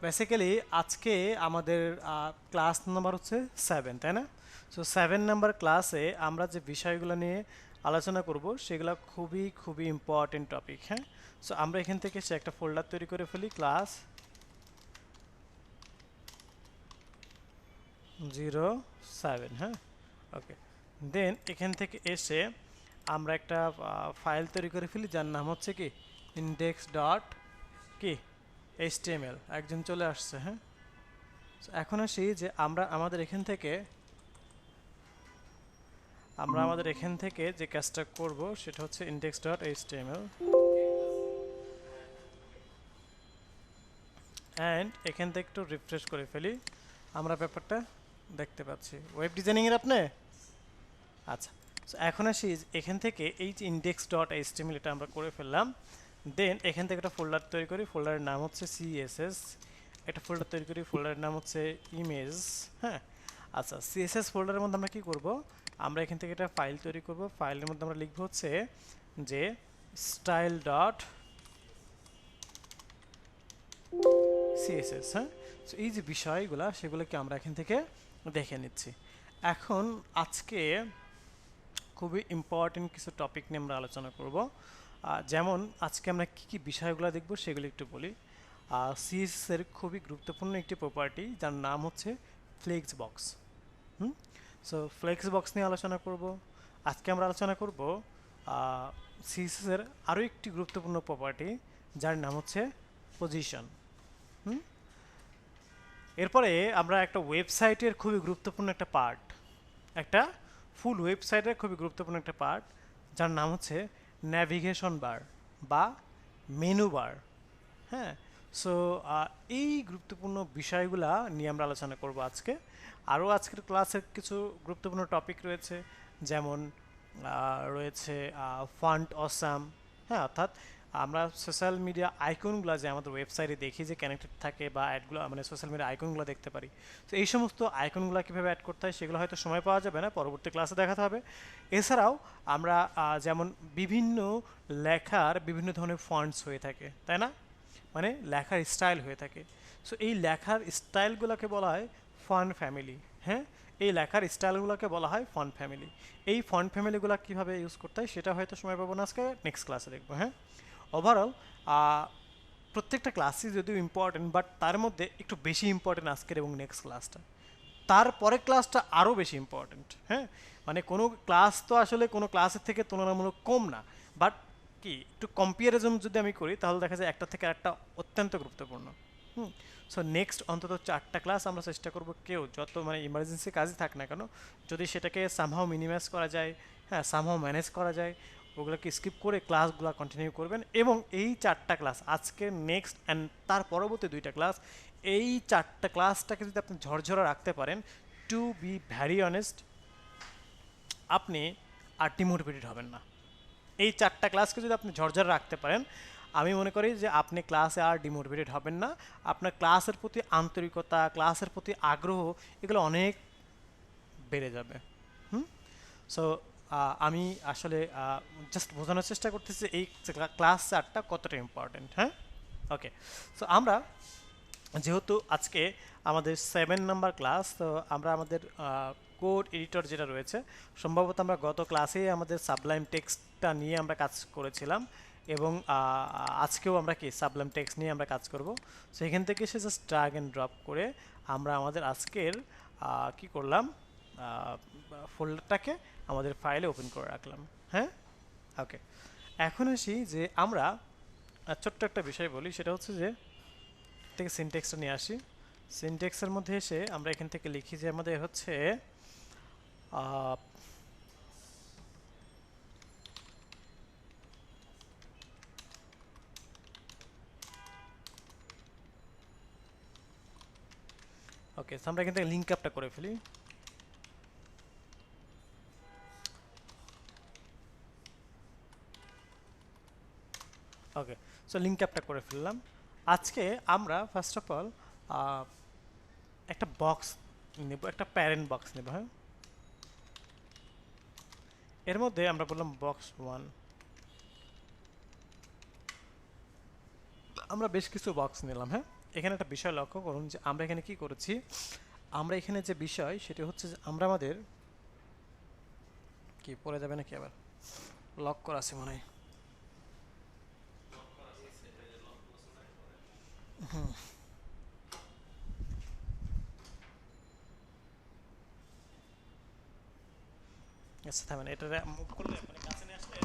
Basically আজকে আমাদের class number হচ্ছে 7, তাই না? সো 7 নাম্বার ক্লাসে আমরা যে বিষয়গুলো নিয়ে আলোচনা করব সেগুলো খুবই খুবই ইম্পর্টেন্ট টপিক। হ্যাঁ, সো আমরা এখান থেকে সে একটা ফোল্ডার তৈরি করে ফেলি, ক্লাস 07। হ্যাঁ, ওকে। দেন এখান থেকে এসে আমরা একটা ফাইল তৈরি করে ফেলি যার নাম হচ্ছে কি ইন্ডেক্স ডট কি এইচটিএমএল। একজন চলে আসছে। হ্যাঁ, So, এখন আসি যে আমরা আমাদের এখান থেকে যে কাজটা করব সেটা হচ্ছে index.html অ্যান্ড এখান থেকে একটু রিফ্রেশ করে ফেলি, আমরা ব্যাপারটা দেখতে পাচ্ছি। ওয়েব ডিজাইনিং এর আপনি আচ্ছা, so এখন আসি এখান থেকে এই যে index.html এটা আমরা করে ফেললাম। দেন এখান থেকে একটা ফোল্ডার তৈরি করি, ফোল্ডারের নাম হচ্ছে css। একটা ফোল্ডার তৈরি করি, ফোল্ডারের নাম হচ্ছে ইমেজ। হ্যাঁ, আচ্ছা, সিএসএস ফোল্ডারের মধ্যে আমরা কি করব, আমরা এখান থেকে একটা ফাইল তৈরি করব। ফাইলের মধ্যে আমরা লিখব হচ্ছে যে স্টাইল ডট সিএসএস। হ্যাঁ, সো এই যে বিষয়গুলো সেগুলোকে আমরা এখান থেকে দেখে নিচ্ছি। এখন আজকে খুবই ইম্পর্টেন্ট কিছু টপিক নিয়ে আমরা আলোচনা করব। যেমন আজকে আমরা কী কী বিষয়গুলো দেখব সেগুলো একটু বলি। সিএসএস এর খুবই গুরুত্বপূর্ণ একটি প্রপার্টি যার নাম হচ্ছে ফ্লেক্স বক্স। হুম, সো ফ্লেক্স বক্স নিয়ে আলোচনা করব। আজকে আমরা আলোচনা করব সিএসএস এর আরও একটি গুরুত্বপূর্ণ প্রপার্টি যার নাম হচ্ছে পজিশন। হুম, এরপরে আমরা একটা ওয়েবসাইটের খুবই গুরুত্বপূর্ণ একটা পার্ট, একটা ফুল ওয়েবসাইটের খুবই গুরুত্বপূর্ণ একটা পার্ট যার নাম হচ্ছে ন্যাভিগেশন বার বা মেনু বার। হ্যাঁ, সো এই গুরুত্বপূর্ণ বিষয়গুলা নিয়ে আমরা আলোচনা করব আজকে। আরও আজকের ক্লাসের কিছু গুরুত্বপূর্ণ টপিক রয়েছে, যেমন রয়েছে ফান্ট অসাম। হ্যাঁ, অর্থাৎ আমরা সোশ্যাল মিডিয়া আইকনগুলো যে আমাদের ওয়েবসাইটে দেখি যে কানেক্টেড থাকে বা অ্যাডগুলো মানে সোশ্যাল মিডিয়া আইকনগুলো দেখতে পারি। তো এই সমস্ত আইকনগুলো কীভাবে অ্যাড করতে হয় সেগুলো হয়তো সময় পাওয়া যাবে না, পরবর্তী ক্লাসে দেখাতে হবে। এছাড়াও আমরা যেমন বিভিন্ন লেখার বিভিন্ন ধরনের ফন্টস হয়ে থাকে, তাই না? মানে লেখার স্টাইল হয়ে থাকে। সো এই লেখার স্টাইলগুলোকে বলা হয় ফন্ট ফ্যামিলি। হ্যাঁ, এই লেখার স্টাইলগুলোকে বলা হয় ফন্ট ফ্যামিলি। এই ফন্ট ফ্যামিলিগুলো কীভাবে ইউজ করতে হয় সেটা হয়তো সময় পাবো না, আজকে নেক্সট ক্লাসে দেখবো। হ্যাঁ, ওভারঅল প্রত্যেকটা ক্লাসই যদিও ইম্পর্টেন্ট, বাট তার মধ্যে একটু বেশি ইম্পর্টেন্ট আজকের এবং নেক্সট ক্লাসটা। তারপরের ক্লাসটা আরও বেশি ইম্পর্টেন্ট। হ্যাঁ, মানে কোনো ক্লাস তো আসলে কোনো ক্লাসের থেকে তুলনামূলক কম না, বাট কি একটু কম্পারিজন যদি আমি করি তাহলে দেখা যায় একটা থেকে একটা অত্যন্ত গুরুত্বপূর্ণ। হুম, সো নেক্সট অন্তত 4টা ক্লাস আমরা চেষ্টা করব, কেউ যত মানে ইমার্জেন্সি কাজই থাক না কেন, যদি সেটাকে সামহাও মিনিমাইজ করা যায়, হ্যাঁ সামহাও ম্যানেজ করা যায়, ওগুলোকে স্কিপ করে ক্লাসগুলো কন্টিনিউ করবেন। এবং এই 4টা ক্লাস আজকে, নেক্সট অ্যান্ড তার পরবর্তী 2টা ক্লাস, এই 4টা ক্লাসটাকে যদি আপনি ঝরঝরা রাখতে পারেন, টু বি ভ্যারি অনেস্ট, আপনি আর ডিমোটিভেটেড হবেন না। এই 4টা ক্লাসকে যদি আপনি ঝরঝরা রাখতে পারেন, আমি মনে করি যে আপনি ক্লাসে আর ডিমোটিভেটেড হবেন না। আপনার ক্লাসের প্রতি আন্তরিকতা, ক্লাসের প্রতি আগ্রহ, এগুলো অনেক বেড়ে যাবে। হুম, সো আমি আসলে জাস্ট বোঝানোর চেষ্টা করতেছি এই ক্লাস 4টা কতটা ইম্পর্টেন্ট। হ্যাঁ, ওকে। সো আমরা যেহেতু আজকে আমাদের 7 নাম্বার ক্লাস, তো আমরা আমাদের কোড এডিটর যেটা রয়েছে, সম্ভবত আমরা গত ক্লাসেই আমাদের সাবলাইম টেক্সটটা নিয়ে আমরা কাজ করেছিলাম, এবং আজকেও আমরা কি সাবলাইম টেক্সট নিয়ে আমরা কাজ করব। সো এখান থেকে সে জাস্ট ড্র্যাগ অ্যান্ড ড্রপ করে আমরা আমাদের আজকের কি করলাম, ফোল্ডারটাকে আমাদের ফাইলে ওপেন করে রাখলাম। হ্যাঁ, ওকে। এখন আসি যে আমরা ছোট্ট একটা বিষয় বলি, সেটা হচ্ছে যে থেকে সিনটেক্সটা নিয়ে আসি। সিনটেক্সের মধ্যে এসে আমরা এখান থেকে লিখি যে আমাদের হচ্ছে ওকে, আমরা এখান থেকে লিঙ্ক আপটা করে ফেলি। ওকে, সো লিঙ্ক আপটা করে ফেললাম। আজকে আমরা ফার্স্ট অফ অল একটা বক্স নেব, একটা প্যারেন্ট বক্স নেব। হ্যাঁ, এর মধ্যে আমরা বললাম বক্স 1। আমরা বেশ কিছু বক্স নিলাম। হ্যাঁ, এখানে একটা বিষয় লক্ষ্য করুন যে আমরা এখানে কি করেছি, আমরা এখানে যে বিষয় সেটা হচ্ছে যে আমরা আমাদের কি পড়ে যাবে নাকি আবার লক করা আছে মনে হয়। আচ্ছা থামেন, এটা মুভ করলে মানে কাছে নিয়ে আসলে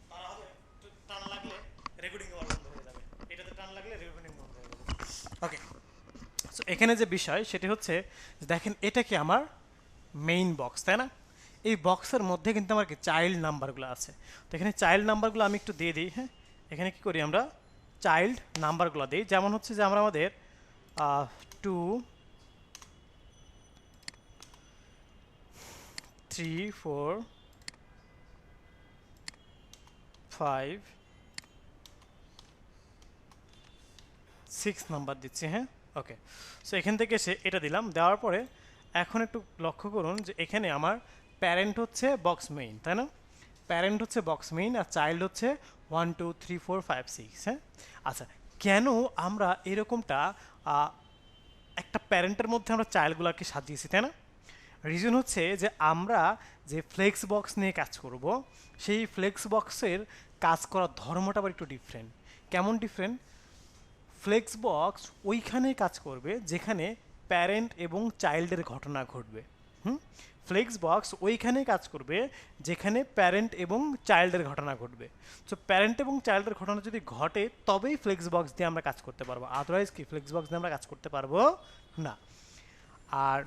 তারা হবে একটু টান লাগলে রেকর্ডিং আবার বন্ধ হয়ে যাবে, এটাতে টান লাগলে রেকর্ডিং বন্ধ হয়ে যাবে। ওকে, সো এখানে যে বিষয় সেটি হচ্ছে যে দেখেন এটা কি আমার মেইন বক্স, তাই না? এই বক্সের মধ্যে কিন্তু আমার কি চাইল্ড নাম্বারগুলো আছে। তো এখানে চাইল্ড নাম্বারগুলো আমি একটু দিয়ে দিই। হ্যাঁ, এখানে কি করি আমরা চাইল্ড নাম্বারগুলো দিই, যেমন হচ্ছে যে আমরা আমাদের 2 3 4 5 6 নাম্বার দিচ্ছি। হ্যাঁ, ওকে, সো এখান থেকে এসে এটা দিলাম, দেওয়ার পরে এখন একটু লক্ষ্য করুন যে এখানে আমার প্যারেন্ট হচ্ছে বক্স মেইন, তাই না? প্যারেন্ট হচ্ছে বক্স মেইন আর চাইল্ড হচ্ছে 1 2 3 4 5 6। হ্যাঁ, আচ্ছা, কেন আমরা এরকমটা একটা প্যারেন্টের মধ্যে আমরা চাইল্ডগুলোকে সাজিয়েছি, তাই না? রিজন হচ্ছে যে আমরা যে ফ্লেক্স বক্স নিয়ে কাজ করব, সেই ফ্লেক্স বক্সের কাজ করার ধর্মটা আবার একটু ডিফারেন্ট। কেমন ডিফারেন্ট? ফ্লেক্স বক্স ওইখানেই কাজ করবে যেখানে প্যারেন্ট এবং চাইল্ডের ঘটনা ঘটবে। হুম, ফ্লেক্স বক্স ওইখানেই কাজ করবে যেখানে প্যারেন্ট এবং চাইল্ডের ঘটনা ঘটবে। সো প্যারেন্ট এবং চাইল্ডের ঘটনা যদি ঘটে তবেই ফ্লেক্স বক্স দিয়ে আমরা কাজ করতে পারবো, আদারওয়াইজ কি ফ্লেক্স বক্স দিয়ে আমরা কাজ করতে পারবো না। আর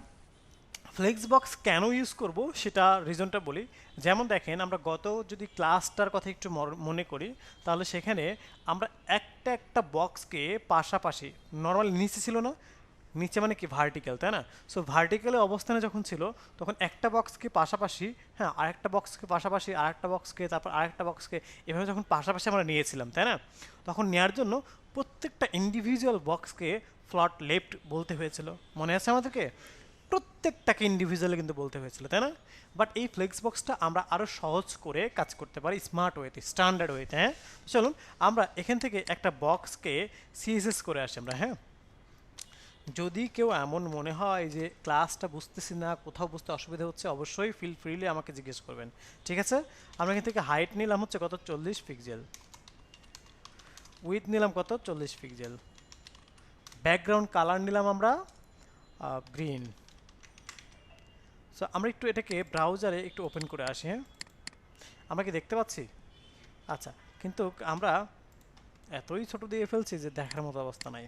ফ্লেক্স বক্স কেন ইউজ করব সেটা রিজনটা বলি। যেমন দেখেন, আমরা গত যদি ক্লাসটার কথা একটু মনে করি, তাহলে সেখানে আমরা একটা একটা বক্সকে পাশাপাশি, নর্মালি নিচে ছিল না, নিচে মানে কি ভার্টিক্যাল, তাই না? সো ভার্টিক্যালের অবস্থানে যখন ছিল তখন একটা বক্সকে পাশাপাশি, হ্যাঁ, আরেকটা বক্সকে পাশাপাশি, আরেকটা বক্সকে, তারপর আরেকটা বক্সকে, এভাবে যখন পাশাপাশি আমরা নিয়েছিলাম, তাই না? তখন নেওয়ার জন্য প্রত্যেকটা ইন্ডিভিজুয়াল বক্সকে ফ্লট লেফট বলতে হয়েছিল, মনে আছে আমাদেরকে? প্রত্যেকটাকে ইন্ডিভিজুয়ালি কিন্তু বলতে হয়েছিল, তাই না? বাট এই ফ্লেক্স বক্সটা আমরা আরও সহজ করে কাজ করতে পারি, স্মার্ট ওয়েতে, স্ট্যান্ডার্ড ওয়েতে। হ্যাঁ, চলুন আমরা এখান থেকে একটা বক্সকে সিএসএস করে আসি আমরা। হ্যাঁ, যদি কেউ এমন মনে হয় যে ক্লাসটা বুঝতেছি না, কোথাও বুঝতে অসুবিধা হচ্ছে, অবশ্যই ফিল ফ্রিলি আমাকে জিজ্ঞেস করবেন, ঠিক আছে? আমরা এখান থেকে হাইট নিলাম হচ্ছে কত, 40 পিক্সেল, উইথ নিলাম কত, 40 পিক্সেল, ব্যাকগ্রাউন্ড কালার নিলাম আমরা গ্রিন। সো আমরা একটু এটাকে ব্রাউজারে একটু ওপেন করে আসি। হ্যাঁ, আমরা কি দেখতে পাচ্ছি? আচ্ছা, কিন্তু আমরা এতই ছোট দিয়ে ফেলছি যে দেখার মতো অবস্থা নাই।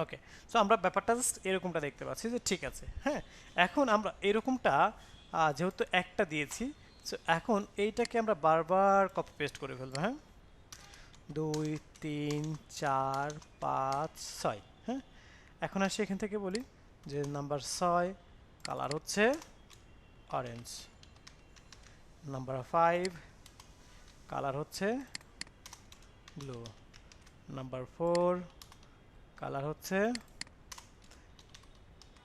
ওকে, সো আমরা ব্যাপারটা জাস্ট এরকমটা দেখতে পাচ্ছি যে ঠিক আছে। হ্যাঁ, এখন আমরা এরকমটা যেহেতু একটা দিয়েছি, সো এখন এইটাকে আমরা বারবার কপি পেস্ট করে ফেলবো। হ্যাঁ, 2 3 4 5 6। হ্যাঁ, এখন আসি এখান থেকে বলি যে নাম্বার 6 কালার হচ্ছে অরেঞ্জ, নাম্বার 5 কালার হচ্ছে ব্লু, নাম্বার 4 কালার হচ্ছে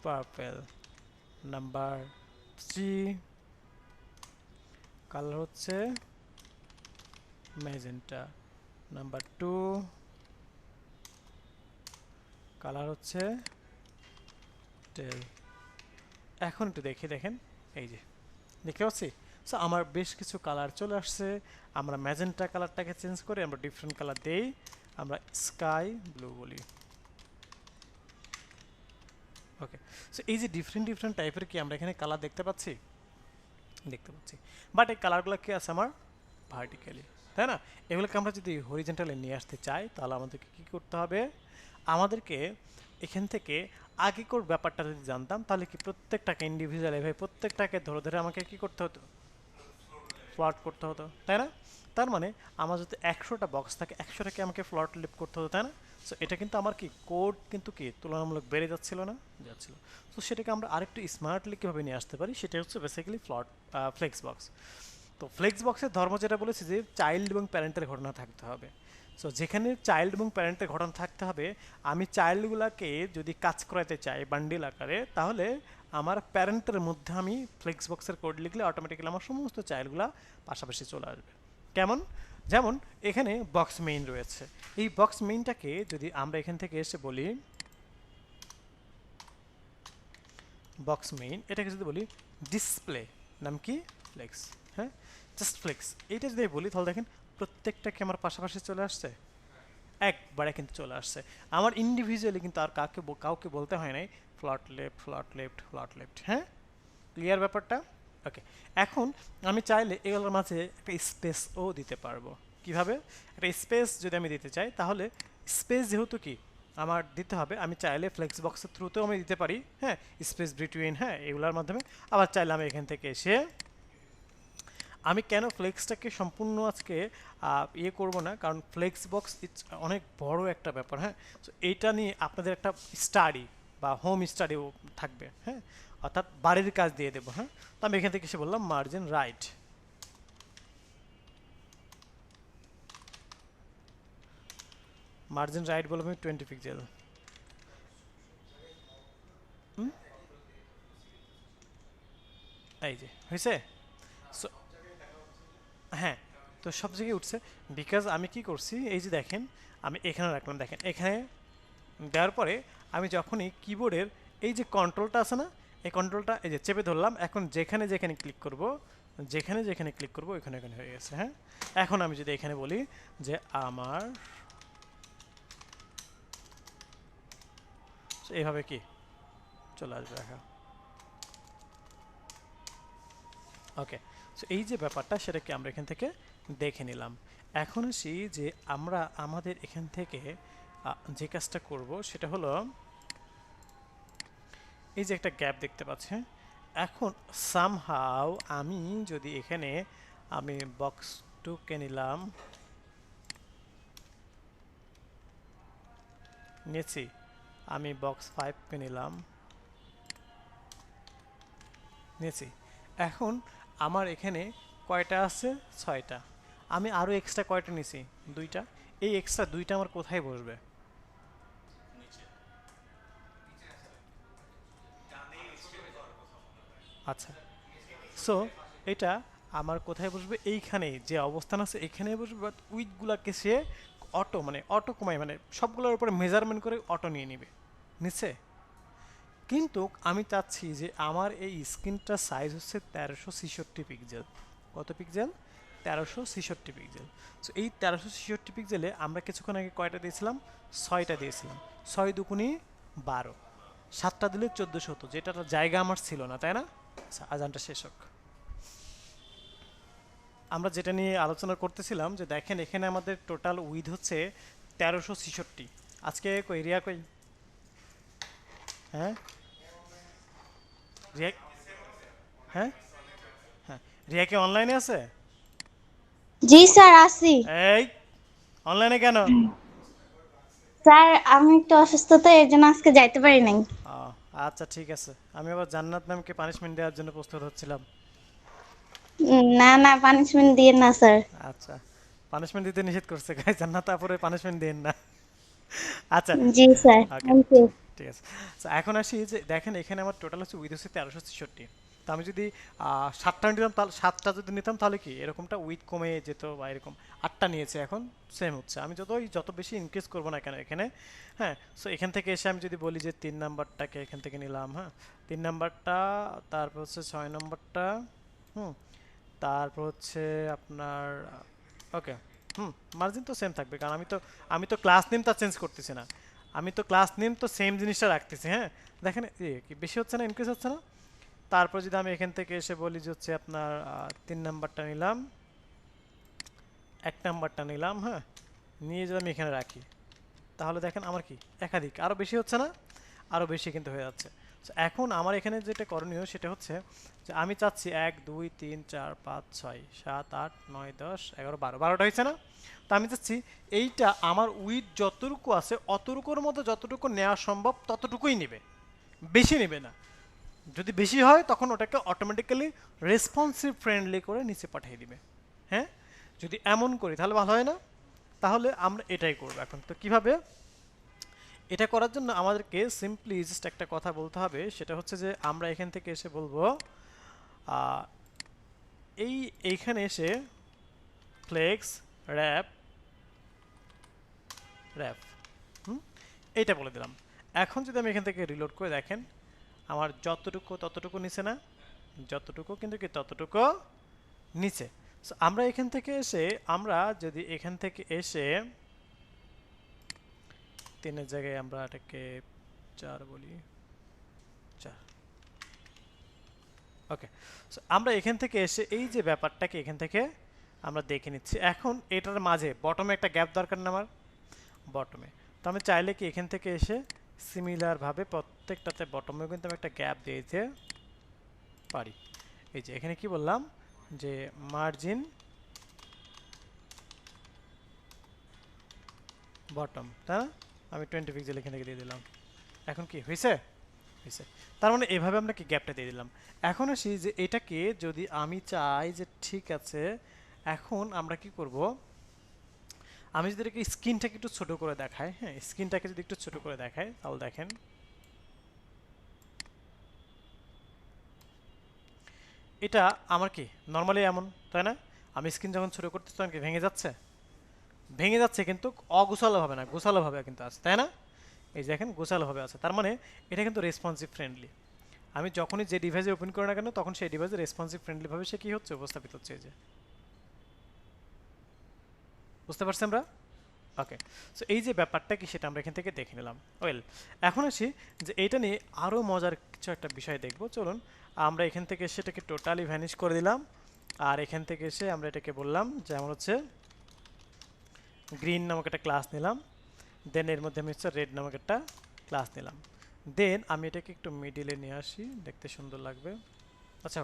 পার্পেল, নাম্বার 3 কালার হচ্ছে ম্যাজেন্টা, নাম্বার 2 কালার হচ্ছে টেল। এখন একটু দেখেন, এই যে দেখতে পাচ্ছি। সো আমার বেশ কিছু কালার চলে আসছে। আমরা ম্যাজেন্টা কালারটাকে চেঞ্জ করে আমরা ডিফারেন্ট কালার দেই, আমরা স্কাই ব্লু বলি। ওকে, সো এই যে ডিফারেন্ট ডিফারেন্ট টাইপের কি আমরা এখানে কালার দেখতে পাচ্ছি, বাট এই কালারগুলো কি আছে আমার ভার্টিক্যালি, তাই না? এগুলোকে আমরা যদি হরিজেন্টালি নিয়ে আসতে চাই তাহলে আমাদেরকে কী করতে হবে? আমাদেরকে এখান থেকে আগেকার ব্যাপারটা যদি জানতাম তাহলে কি প্রত্যেকটাকে ইন্ডিভিজুয়াল এভাবে প্রত্যেকটাকে ধরে ধরে আমাকে কি করতে হতো, প্লট করতে হতো, তাই না? তার মানে আমার যদি 100টা বক্স থাকে 100টাকে আমাকে প্লট লিপ করতে হতো, তাই না? সো এটা কিন্তু আমার কি কোড কিন্তু কি তুলনামূলক বেড়ে যাচ্ছিল না, যাচ্ছিল। তো সেটাকে আমরা আরেকটু স্মার্টলি কীভাবে নিয়ে আসতে পারি, সেটা হচ্ছে বেসিক্যালি ফ্লেক্স বক্স। তো ফ্লেক্স বক্সের ধর্ম যেটা বলেছে যে চাইল্ড এবং প্যারেন্টের ঘটনা থাকতে হবে। সো যেখানে চাইল্ড এবং প্যারেন্টের ঘটনা থাকতে হবে, আমি চাইল্ডগুলোকে যদি কাজ করাতে চাই বান্ডিল আকারে, তাহলে আমার প্যারেন্টের মধ্যে আমি ফ্লেক্স বক্সের কোড লিখলে অটোমেটিক্যালি আমার সমস্ত চাইল্ডগুলো পাশাপাশি চলে আসবে। কেমন? যেমন এখানে বক্স মেইন রয়েছে, এই বক্স মেইনটাকে যদি আমরা এখান থেকে এসে বলি বক্স মেইন, এটাকে যদি বলি ডিসপ্লে, নাম কি ফ্লেক্স, হ্যাঁ জাস্ট ফ্লেক্স, এইটা যদি বলি তাহলে দেখেন প্রত্যেকটাকে আমার পাশাপাশি চলে আসছে, একবারে কিন্তু চলে আসছে। আমার ইন্ডিভিজুয়ালি কিন্তু আর কাউকে বলতে হয় নাই ফ্লট লেফট ফ্লট লেফট ফ্লট লেফট। হ্যাঁ, ক্লিয়ার ব্যাপারটা? ওকে, এখন আমি চাইলে এগুলোর মাঝে একটা স্পেসও দিতে পারবো। কিভাবে? একটা স্পেস যদি আমি দিতে চাই, তাহলে স্পেস যেহেতু কি আমার দিতে হবে, আমি চাইলে ফ্লেক্স বক্সের থ্রুতেও আমি দিতে পারি, হ্যাঁ স্পেস বিটুইন, হ্যাঁ এগুলোর মাধ্যমে। আবার চাইলে আমি এখান থেকে এসে আমি কেন ফ্লেক্সটাকে সম্পূর্ণ আজকে ইয়ে করব না, কারণ ফ্লেক্স বক্স অনেক বড় একটা ব্যাপার, হ্যাঁ। সো এইটা নিয়ে আপনাদের একটা স্টাডি বা হোম স্টাডিও থাকবে, হ্যাঁ, অর্থাৎ বাড়ির কাজ দিয়ে দেবো, হ্যাঁ। তো আমি এখান থেকে এসে বললাম মার্জিন রাইট, মার্জিন রাইট বললাম আমি 20 পিক্সেল। এই যে হয়েছে। সো হ্যাঁ, তো সব জায়গায় উঠছে, বিকজ আমি কি করছি, এই যে দেখেন আমি এখানে রাখলাম, দেখেন এখানে দেওয়ার পরে আমি যখনই কিবোর্ডের এই যে কন্ট্রোলটা আছে না, এই কন্ট্রোলটা এই যে চেপে ধরলাম, এখন যেখানে যেখানে ক্লিক করব, যেখানে যেখানে ক্লিক করব ওইখানে ওখানে হয়ে গেছে, হ্যাঁ। এখন আমি যদি এখানে বলি যে আমার এইভাবে কি চলে আসবে, দেখা। ওকে, সো এই যে ব্যাপারটা সেটাকে আমরা এখান থেকে দেখে নিলাম। এখন আসি যে আমরা আমাদের এখান থেকে যে কাজটা করব সেটা হলো, এই যে একটা গ্যাপ দেখতে পাচ্ছেন, এখন সামহাও আমি যদি এখানে আমি বক্স 2 কে নিলাম, নিয়েছি, আমি বক্স 5 কে নিলাম, নিয়েছি। এখন আমার এখানে কয়টা আছে? 6টা। আমি আরও এক্সট্রা কয়টা নিছি? 2টা। এই এক্সট্রা 2টা আমার কোথায় বসবে? আচ্ছা, সো এটা আমার কোথায় বসবে? এইখানেই যে অবস্থান আছে এখানেই বসবে, বাট উইথগুলাকে সে অটো মানে অটো কমায়, মানে সবগুলোর উপরে মেজারমেন্ট করে অটো নিয়ে নিবে, নিচ্ছে। কিন্তু আমি চাচ্ছি যে আমার এই স্ক্রিনটার সাইজ হচ্ছে 1366 পিক্সেল। কত পিক্সেল? 1366 পিক্সেল। সো এই 1366 পিক্সেলে আমরা কিছুক্ষণ আগে কয়টা দিয়েছিলাম? 6টা দিয়েছিলাম। 6 দুগুণী 12, 7টা দিলে 1400 হতো, যেটার জায়গা আমার ছিল না, তাই না? আচ্ছা, আজানটা শেষ হোক। আমরা যেটা নিয়ে আলোচনা করতেছিলাম যে দেখেন এখানে আমাদের টোটাল উইথ হচ্ছে 1366। আজকে কই রিয়া কই? হ্যাঁ রিয়া, হ্যাঁ হ্যাঁ, রিয়া কি অনলাইনে আছে? জি স্যার আছি। এই অনলাইনে কেন? স্যার আমি একটু অসুস্থ তো এর জন্য আজকে যাইতে পারি নাই। ও, আচ্ছা ঠিক আছে, আমি আবার জান্নাত ম্যামকে পানিশমেন্ট দেওয়ার জন্য প্রস্তুত হচ্ছিলাম। না না পানিশমেন্ট দিয়ে না স্যার। আচ্ছা, পানিশমেন্ট দিতে নিষেধ করছে গাইস, জান্নাত আপুরে পানিশমেন্ট দেন না। আচ্ছা, জি স্যার ওকে, থ্যাংক ইউ। ঠিক আছে। তো এখন আসি যে দেখেন এখানে আমার টোটাল হচ্ছে উইথ হচ্ছে 1366। তো আমি যদি 7টা নিতাম, তাহলে 7টা যদি নিতাম তাহলে কি এরকমটা উইথ কমে যেত বা এরকম। 8টা নিয়েছে, এখন সেম হচ্ছে। আমি যত বেশি ইনক্রিজ করবো না কেন এখানে, হ্যাঁ। সো এখান থেকে এসে আমি যদি বলি যে 3 নাম্বারটাকে এখান থেকে নিলাম, হ্যাঁ 3 নাম্বারটা, তারপর হচ্ছে 6 নম্বরটা, হুম, তারপর হচ্ছে আপনার, ওকে, হুম, মার্জিন তো সেম থাকবে, কারণ আমি তো ক্লাস নেম তা চেঞ্জ করতেছি না, আমি তো ক্লাস নেম তো সেম জিনিসটা রাখতেছি, হ্যাঁ। দেখেন কি বেশি হচ্ছে না, ইনক্রিজ হচ্ছে না? তারপর যদি আমি এখান থেকে এসে বলি যে হচ্ছে আপনার 3 নাম্বারটা নিলাম, 1 নাম্বারটা নিলাম, হ্যাঁ, নিয়ে যদি আমি এখানে রাখি, তাহলে দেখেন আমার কি একাধিক আরও বেশি হচ্ছে না? আরও বেশি কিন্তু হয়ে যাচ্ছে। এখন আমার এখানে যেটা করণীয় সেটা হচ্ছে যে আমি চাচ্ছি 1 2 3 4 5 6 7 8 9 10 11 12 12টা হয়েছে না? তো আমি চাচ্ছি এইটা আমার উইথ যতটুকু আছে অতটুকুর মতো যতটুকু নেওয়া সম্ভব ততটুকুই নেবে, বেশি নেবে না। যদি বেশি হয় তখন ওটাকে অটোমেটিক্যালি রেসপন্সিভ ফ্রেন্ডলি করে নিচে পাঠিয়ে দিবে। হ্যাঁ, যদি এমন করি তাহলে ভালো হয় না? তাহলে আমরা এটাই করব এখন। তো কিভাবে এটা করার জন্য আমাদেরকে সিম্পলি জাস্ট একটা কথা বলতে হবে, সেটা হচ্ছে যে আমরা এখান থেকে এসে বলবো এইখানে এসে ফ্লেক্স র্যাপ র্যাপ এইটা বলে দিলাম। এখন যদি আমি এখান থেকে রিলোড করে দেখেন আমার যতটুকু ততটুকু নিচে না, যতটুকু কিন্তু কি ততটুকু নিচে। সো আমরা এখান থেকে এসে আমরা যদি এখান থেকে এসে 3 এর জায়গায় আমরা এটাকে 4 বলি, 4। ওকে, সো আমরা এখান থেকে এসে এই যে ব্যাপারটাকে এখান থেকে আমরা দেখে নিচ্ছি। এখন এটার মাঝে বটমে একটা গ্যাপ দরকার না আমার, বটমে। তো আমি চাইলে কি এখান থেকে এসে সিমিলারভাবে প্রত্যেকটাতে বটমেও কিন্তু আমি একটা গ্যাপ দিয়ে দিতে পারি। এই যে এখানে কি বললাম যে মার্জিন বটম, তা আমি 20 পিক্সেল এখান থেকে দিয়ে দিলাম। এখন কি হয়েছে? হয়েছে। তার মানে এভাবে আমরা কি গ্যাপটা দিয়ে দিলাম। এখন আসি যে এটাকে যদি আমি চাই যে ঠিক আছে, এখন আমরা কি করব, আমি যদি এটাকে স্ক্রিনটাকে একটু ছোট করে দেখাই, হ্যাঁ স্ক্রিনটাকে যদি একটু ছোট করে দেখাই তাহলে দেখেন এটা আমার কি নর্মালি এমন, তাই না? আমি স্ক্রিন যখন ছোট করতেছি তখন কি ভেঙে যাচ্ছে? ভেঙে যাচ্ছে, কিন্তু অগোছালো হবে না, গোছালো ভাবে কিন্তু আছে, তাই না? এই দেখেন গোছালো ভাবে আছে, তার মানে এটা কিন্তু রেসপন্সিভ ফ্রেন্ডলি। আমি যখনই যে ডিভাইসে ওপেন করি না কেন তখন সেই ডিভাইসে রেসপন্সিভ ফ্রেন্ডলি ভাবে সে কি হচ্ছে উপস্থাপিত হচ্ছে। এই যে বুঝতে পারছি আমরা? ওকে, সো এই যে ব্যাপারটা কি সেটা আমরা এখান থেকে দেখে নিলাম। ওয়েল, এখন আসি যে এইটা নিয়ে আরও মজার কিছু একটা বিষয় দেখব। চলুন আমরা এখান থেকে সেটাকে টোটালি ভ্যানিশ করে দিলাম, আর এখান থেকে এসে আমরা এটাকে বললাম যে আমার হচ্ছে গ্রিন নামক একটা ক্লাস নিলাম, দেন এর মধ্যে আমি হচ্ছে রেড নামক একটা ক্লাস নিলাম, দেন আমি এটাকে একটু মিডিলে নিয়ে আসি, দেখতে সুন্দর লাগবে। আচ্ছা,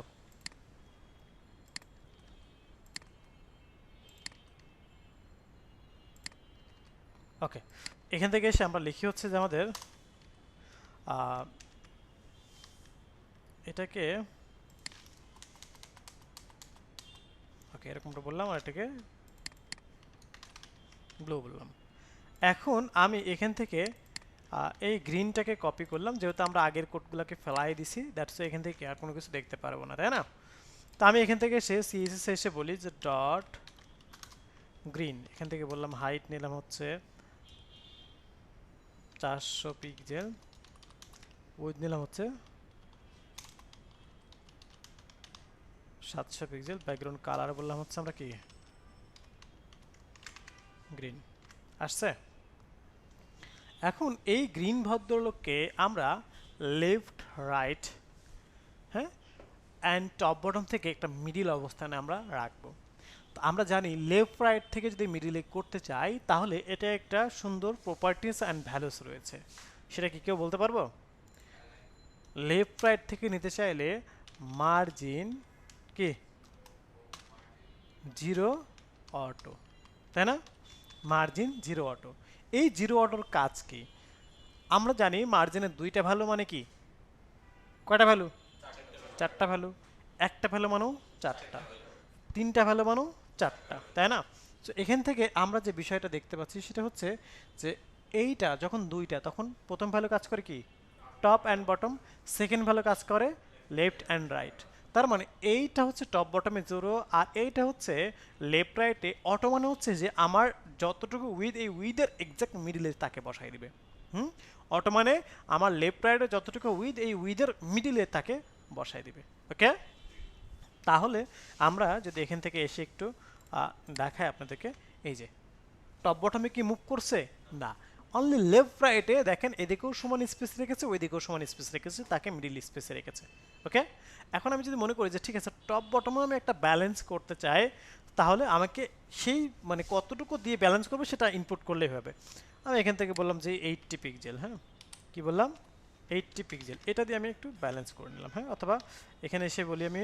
ওকে, এখান থেকে এসে আমরা লিখি হচ্ছে যে আমাদের এটাকে ওকে এরকমটা বললাম, আর এটাকে ব্লু বললাম। এখন আমি এখান থেকে এই গ্রিনটাকে কপি করলাম, যেহেতু আমরা আগের কোডগুলোকে ফেলাই দিছি, দ্যাটস এখান থেকে আর কোনো কিছু দেখতে পারবো না, তাই না? তো আমি এখান থেকে এসে সিএসএস এসে বলি যে ডট গ্রিন, এখান থেকে বললাম হাইট নিলাম হচ্ছে 400 পিক্সেল, উইডথ নিলাম হচ্ছে 700 পিক্সেল, ব্যাকগ্রাউন্ড কালার বললাম হচ্ছে আমরা কি গ্রিন। আসছে? এখন এই গ্রিন ভদ্রলোককে আমরা লেফট রাইট, হ্যাঁ, অ্যান্ড টপ বটম থেকে একটা মিডিল অবস্থানে আমরা রাখবো। তো আমরা জানি লেফট রাইট থেকে যদি মিডিলে করতে চাই তাহলে এটা একটা সুন্দর প্রপার্টিস অ্যান্ড ভ্যালুস রয়েছে, সেটা কি কেউ বলতে পারবো? লেফট রাইট থেকে নিতে চাইলে মার্জিন কি 0 অটো, তাই না? Margin 0 auto. এই 0 অটোর কাজ কি? আমরা জানি মার্জিনের 2টা ভ্যালু মানে কি, কয়টা ভ্যালু? 4টা ভ্যালু। একটা ভ্যালু মানেও 4টা, 3টা ভ্যালু মানেও 4টা, তাই না? তো এখান থেকে আমরা যে বিষয়টা দেখতে পাচ্ছি সেটা হচ্ছে যে এইটা যখন 2টা, তখন প্রথম ভ্যালু কাজ করে কি top and bottom, second value কাজ করে লেফট অ্যান্ড রাইট। তার মানে এইটা হচ্ছে টপ বটমে 0, আর এইটা হচ্ছে লেফট রাইটে অটো, মানে হচ্ছে যে আমার যতটুকু উইথ, এই উইথের এক্সাক্ট মিডিলে তাকে বসাই দিবে। অটো মানে আমার লেফট রাইটে যতটুকু উইথ, এই উইথের মিডিলে তাকে বসাই দিবে। ওকে, তাহলে আমরা যদি এখান থেকে এসে একটু দেখাই আপনাদেরকে, এই যে টপ বটমে কি মুভ করছে? না, অনলি লেফট রাইটে দেখেন, এদিকেও সমান স্পেস রেখেছে, ওইদিকেও সমান স্পেস রেখেছে, তাকে মিডিল স্পেসে রেখেছে। ওকে, এখন আমি যদি মনে করি যে ঠিক আছে টপ বটমে আমি একটা ব্যালেন্স করতে চাই, তাহলে আমাকে সেই মানে কতটুকু দিয়ে ব্যালেন্স করবো সেটা ইনপুট করলেই হবে। আমি এখান থেকে বললাম যে 80 পিক্সেল, হ্যাঁ কি বললাম 80 পিক্সেল, এটা দিয়ে আমি একটু ব্যালেন্স করে নিলাম, হ্যাঁ, অথবা এখানে এসে বলি আমি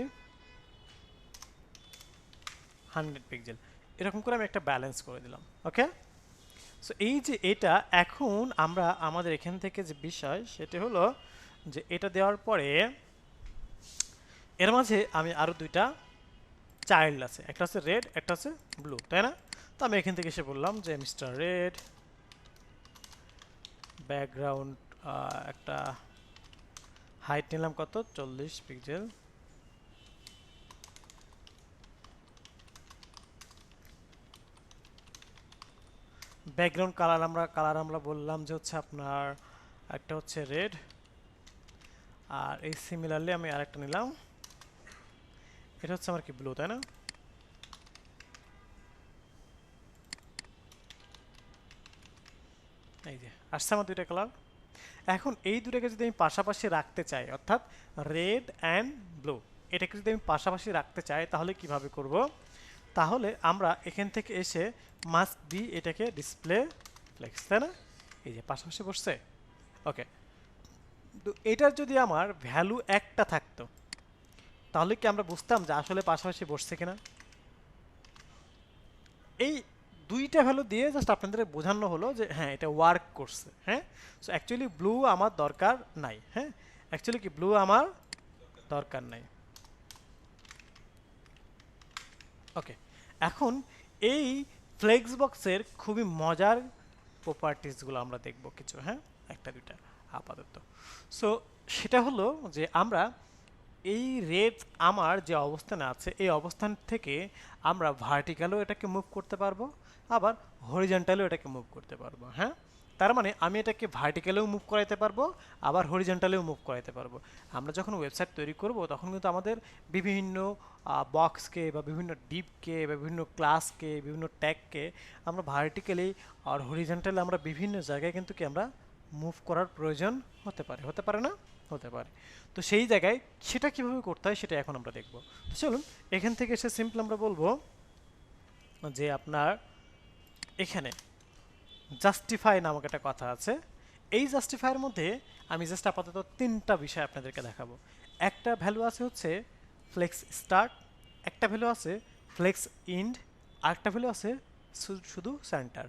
100 পিক্সেল, এরকম করে আমি একটা ব্যালেন্স করে দিলাম। ওকে, সো এই যে এটা এখন আমরা আমাদের এখান থেকে যে বিষয় সেটা হলো যে এটা দেওয়ার পরে এর মাঝে আমি আরো দুইটা চাইল্ড আছে, একটা আছে রেড, একটা আছে ব্লু, তাই না? তো আমি এখান থেকে এসে বললাম যে মিস্টার রেড ব্যাকগ্রাউন্ড, একটা হাইট নিলাম কত, 40 পিক্সেল, ব্যাকগ্রাউন্ড কালার আমরা বললাম যে হচ্ছে আপনার একটা হচ্ছে রেড, আর এই সিমিলারলি আমি আরেকটা নিলাম, এটা হচ্ছে আমার কি ব্লু, তাই না? এই যে আসছে আমার দুইটা কালার। এখন এই দুটাকে যদি আমি পাশাপাশি রাখতে চাই, অর্থাৎ রেড অ্যান্ড ব্লু, এটাকে যদি আমি পাশাপাশি রাখতে চাই তাহলে কিভাবে করব? তাহলে আমরা এখান থেকে এসে মাস্ট বি এটাকে ডিসপ্লে ফ্লেক্স, তাই না? এই যে পাশাপাশি বসছে। ওকে, তো এটার যদি আমার ভ্যালু একটা থাকতো তাহলে কি আমরা বুঝতাম যে আসলে পাশাপাশি বসছে কিনা? এই দুইটা ভ্যালু দিয়ে জাস্ট আপনাদের বোঝানো হলো যে হ্যাঁ এটা ওয়ার্ক করছে, হ্যাঁ। সো অ্যাকচুয়ালি ব্লু আমার দরকার নাই, হ্যাঁ, অ্যাকচুয়ালি কি ব্লু আমার দরকার নাই। ওকে, এখন এই ফ্লেক্স বক্সের খুবই মজার প্রপার্টিসগুলো আমরা দেখব কিছু, হ্যাঁ, একটা দুইটা আপাতত। সো সেটা হলো যে আমরা এই রেড আমার যে অবস্থানে আছে এই অবস্থান থেকে আমরা ভার্টিক্যালও এটাকে মুভ করতে পারবো, আবার হরিজন্টালও এটাকে মুভ করতে পারবো, হ্যাঁ। তার মানে আমি এটাকে ভার্টিক্যালেও মুভ করাইতে পারবো, আবার হরিজন্টালেও মুভ করাইতে পারবো। আমরা যখন ওয়েবসাইট তৈরি করব তখন কিন্তু আমাদের বিভিন্ন বক্সকে বা বিভিন্ন ডিপকে বা বিভিন্ন ক্লাসকে বিভিন্ন ট্যাগকে আমরা ভার্টিক্যালি আর হরিজন্টালি আমরা বিভিন্ন জায়গায় কিন্তু কি আমরা মুভ করার প্রয়োজন হতে পারে না? হতে পারে। তো সেই জায়গায় সেটা কিভাবে করতে হয় সেটা এখন আমরা দেখব। তো চলুন এখান থেকে এসে সিম্পল আমরা বলবো যে আপনার এখানে জাস্টিফাই নামক একটা কথা আছে। এই জাস্টিফাইয়ের মধ্যে আমি জাস্ট আপাতত তিনটা বিষয় আপনাদেরকে দেখাবো। একটা ভ্যালু আছে হচ্ছে ফ্লেক্স স্টার্ট, একটা ভ্যালু আছে ফ্লেক্স ইন্ড, আরেকটা ভ্যালু আছে শুধু সেন্টার।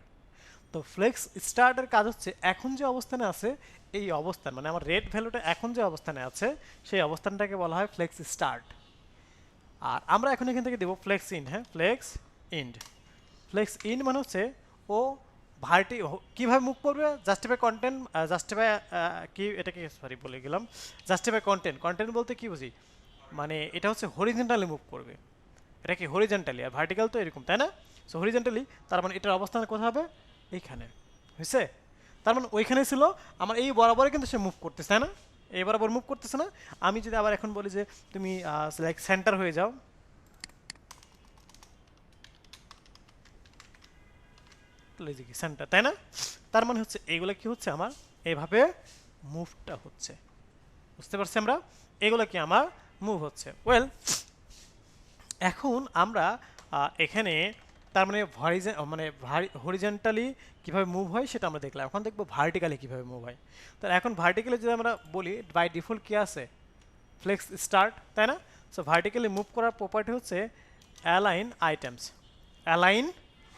তো ফ্লেক্স স্টার্টের কাজ হচ্ছে এখন যে অবস্থানে আছে এই অবস্থান, মানে আমার রেড ভ্যালুটা এখন যে অবস্থানে আছে সেই অবস্থানটাকে বলা হয় ফ্লেক্স স্টার্ট। আর আমরা এখন এখান থেকে দেবো ফ্লেক্স ইন্ড, হ্যাঁ, ফ্লেক্স ইন্ড। ফ্লেক্স ইন্ড মানে হচ্ছে ও কিভাবে মুভ করবে, জাস্টিফাই কন্টেন্ট, জাস্টিফাই কি এটাকে সরি বলে গেলাম, জাস্টিফাই কন্টেন্ট। কন্টেন্ট বলতে কি বুঝি, মানে এটা হচ্ছে হরিজেন্টালি মুভ করবে, এটা কি হরিজেন্টালি, আর ভার্টিক্যাল তো এরকম, তাই না? সো হরিজেন্টালি তার মানে এটার অবস্থান কোথায় হবে, এইখানে, হয়েছে? তার মানে ওইখানে ছিল, আমার এই বরাবরে কিন্তু সে মুভ করতেছে, তাই না? এই বরাবর মুভ করতেছে না। আমি যদি আবার এখন বলি যে তুমি লাইক সেন্টার হয়ে যাও, সেন্টার, তাই না? তার মানে হচ্ছে এইগুলো কি হচ্ছে আমার এইভাবে মুভটা হচ্ছে, বুঝতে পারছি আমরা? এগুলো কি আমার মুভ হচ্ছে। ওয়েল, এখন আমরা এখানে তার মানে হরিজেন্টালি কিভাবে মুভ হয় সেটা আমরা দেখলাম। এখন দেখবো ভার্টিক্যালি কিভাবে মুভ হয়। তো এখন ভার্টিক্যালি যদি আমরা বলি বাই ডিফল্ট কি আছে, ফ্লেক্স স্টার্ট, তাই না? সো ভার্টিক্যালি মুভ করার প্রপার্টি হচ্ছে align items, align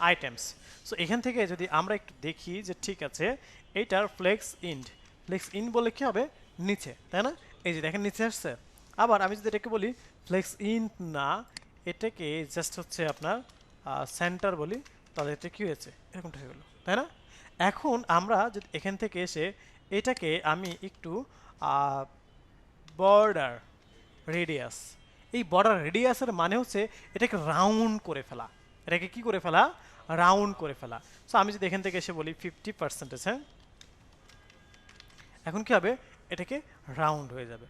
items. So এখান থেকে যদি আমরা একটু দেখি যে ঠিক আছে এইটার ফ্লেক্স ইন্ড বলে কি হবে, নিচে, তাই না? এই যে দেখেন নিচে আসছে। আবার আমি যদি এটাকে বলি ফ্লেক্স ইন্ড না, এটাকে জাস্ট হচ্ছে আপনার সেন্টার বলি, তাহলে এটা কি হয়েছে, এরকমটা হয়ে গেলো, তাই না? এখন আমরা যদি এখান থেকে এসে এটাকে আমি একটু বর্ডার রেডিয়াস, এই বর্ডার রেডিয়াসের মানে হচ্ছে এটাকে রাউন্ড করে ফেলা, এটাকে কি করে ফেলা, রাউন্ড করে ফেলা। সো আমি যদি এখান থেকে এসে বলি 50%, হ্যাঁ, এখন কি হবে, এটাকে রাউন্ড হয়ে যাবে,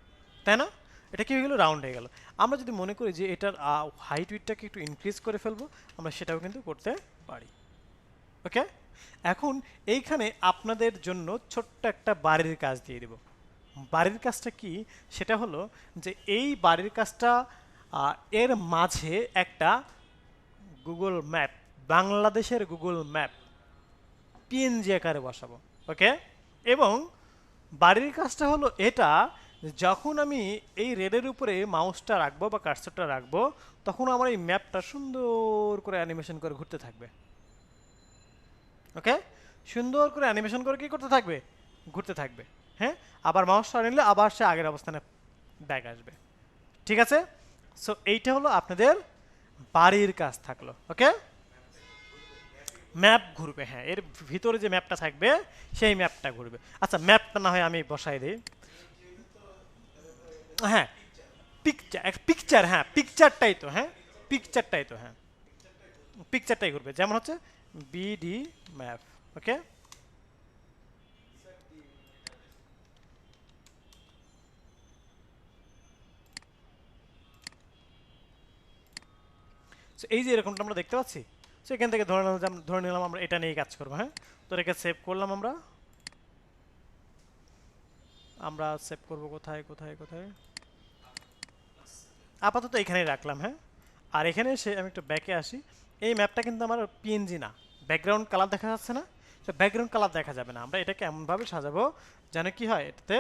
তাই না? এটা কি হয়ে গেল, রাউন্ড হয়ে গেল। আমরা যদি মনে করি যে এটার হাইট উইডটাকে একটু ইনক্রিজ করে ফেলবো, আমরা সেটাও কিন্তু করতে পারি। ওকে, এখন এইখানে আপনাদের জন্য ছোট্ট একটা বাড়ির কাজ দিয়ে দেব। বাড়ির কাজটা কি, সেটা হলো যে এই বাড়ির কাজটা এর মাঝে একটা গুগল ম্যাপ, বাংলাদেশের গুগল ম্যাপ পিএনজি আকারে বসাবো। ওকে, এবং বাড়ির কাজটা হলো এটা, যে যখন আমি এই রেডের উপরে মাউসটা রাখবো বা কার্সরটা রাখবো, তখন আমার এই ম্যাপটা সুন্দর করে অ্যানিমেশন করে ঘুরতে থাকবে। ওকে, সুন্দর করে অ্যানিমেশন করে কি করতে থাকবে, ঘুরতে থাকবে। হ্যাঁ, আবার মাউস সরিয়ে নিলে আবার সে আগের অবস্থানে ব্যাক আসবে। ঠিক আছে, সো এইটা হলো আপনাদের বাড়ির কাজ থাকলো। ওকে, ম্যাপ ঘুরবে, হ্যাঁ, এর ভিতরে যে ম্যাপটা থাকবে সেই ম্যাপটা ঘুরবে। আচ্ছা, ম্যাপটা না হয় আমি বসাই দিই। হ্যাঁ, পিকচার, হ্যাঁ পিকচারটাই তো, হ্যাঁ পিকচারটাই তো, হ্যাঁ পিকচারটাই ঘুরবে। যেমন হচ্ছে বিডি ম্যাপ। ওকে, সো এই যে এরকমটা আমরা দেখতে পাচ্ছি। সো এখান থেকে ধরে নিলাম আমরা এটা নিয়ে কাজ করবো। হ্যাঁ, তো এটাকে সেভ করলাম আমরা। আমরা সেভ করব কোথায় কোথায় কোথায়, আপাতত এখানেই রাখলাম। হ্যাঁ, আর এখানে এসে আমি একটু ব্যাকে আসি। এই ম্যাপটা কিন্তু আমার পিএনজি না, ব্যাকগ্রাউন্ড কালার দেখা যাচ্ছে না, তো ব্যাকগ্রাউন্ড কালার দেখা যাবে না। আমরা এটাকে এমনভাবে সাজাবো যেন কি হয়, এটাতে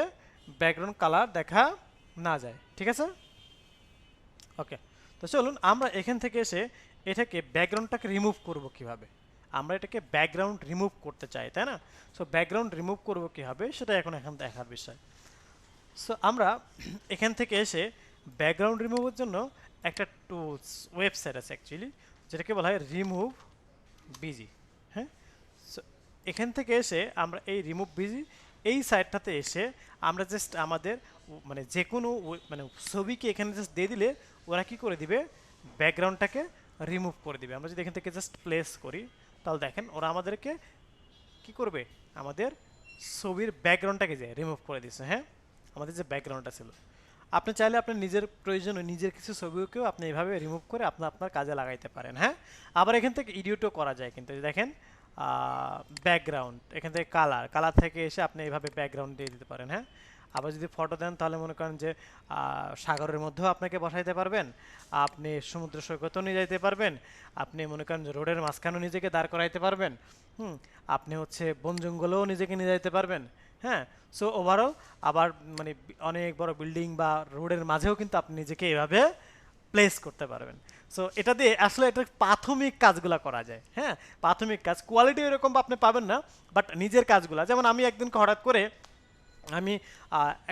ব্যাকগ্রাউন্ড কালার দেখা না যায়। ঠিক আছে, ওকে। তো চলুন আমরা এখান থেকে এসে এটাকে ব্যাকগ্রাউন্ডটাকে রিমুভ করব কিভাবে। আমরা এটাকে ব্যাকগ্রাউন্ড রিমুভ করতে চাই, তাই না? সো ব্যাকগ্রাউন্ড রিমুভ করব কিভাবে সেটা এখন দেখার বিষয়। সো আমরা এখান থেকে এসে ব্যাকগ্রাউন্ড রিমুভের জন্য একটা টুলস ওয়েবসাইট আছে অ্যাকচুয়ালি, যেটাকে বলা হয় রিমুভ বিজি। হ্যাঁ, সো এখান থেকে এসে আমরা এই রিমুভ বিজি এই সাইটটাতে এসে আমরা জাস্ট আমাদের মানে যে কোনো মানে ছবিকে এখানে জাস্ট দিয়ে দিলে ওরা কি করে দিবে, ব্যাকগ্রাউন্ডটাকে রিমুভ করে দিবে। আমরা যদি এখান থেকে জাস্ট প্লেস করি, তাহলে দেখেন ওরা আমাদেরকে কি করবে, আমাদের ছবির ব্যাকগ্রাউন্ডটাকে যে রিমুভ করে দিচ্ছে। হ্যাঁ, আমাদের যে ব্যাকগ্রাউন্ডটা ছিল, আপনি চাইলে আপনার নিজের প্রয়োজনে নিজের কিছু ছবিকেও আপনি এভাবে রিমুভ করে আপনার কাজে লাগাইতে পারেন। হ্যাঁ, আবার এখান থেকে এডিটও করা যায় কিন্তু। দেখেন ব্যাকগ্রাউন্ড, এখান থেকে কালার থেকে এসে আপনি এইভাবে ব্যাকগ্রাউন্ড দিয়ে দিতে পারেন। হ্যাঁ, আবার যদি ফটো দেন তাহলে মনে করেন যে সাগরের মধ্যেও আপনাকে বসাইতে পারবেন, আপনি সমুদ্র সৈকতও নিয়ে যাইতে পারবেন, আপনি মনে করেন যে রোডের মাঝখানেও নিজেকে দাঁড় করাইতে পারবেন। আপনি হচ্ছে বন জঙ্গলেও নিজেকে নিয়ে যাইতে পারবেন। হ্যাঁ, সো ওভারঅল আবার মানে অনেক বড় বিল্ডিং বা রোডের মাঝেও কিন্তু আপনি নিজেকে এভাবে প্লেস করতে পারবেন। সো এটা দিয়ে আসলে এটা প্রাথমিক কাজগুলা করা যায়। হ্যাঁ, প্রাথমিক কাজ, কোয়ালিটি এরকম আপনি পাবেন না, বাট নিজের কাজগুলা। যেমন আমি একদিন হঠাৎ করে আমি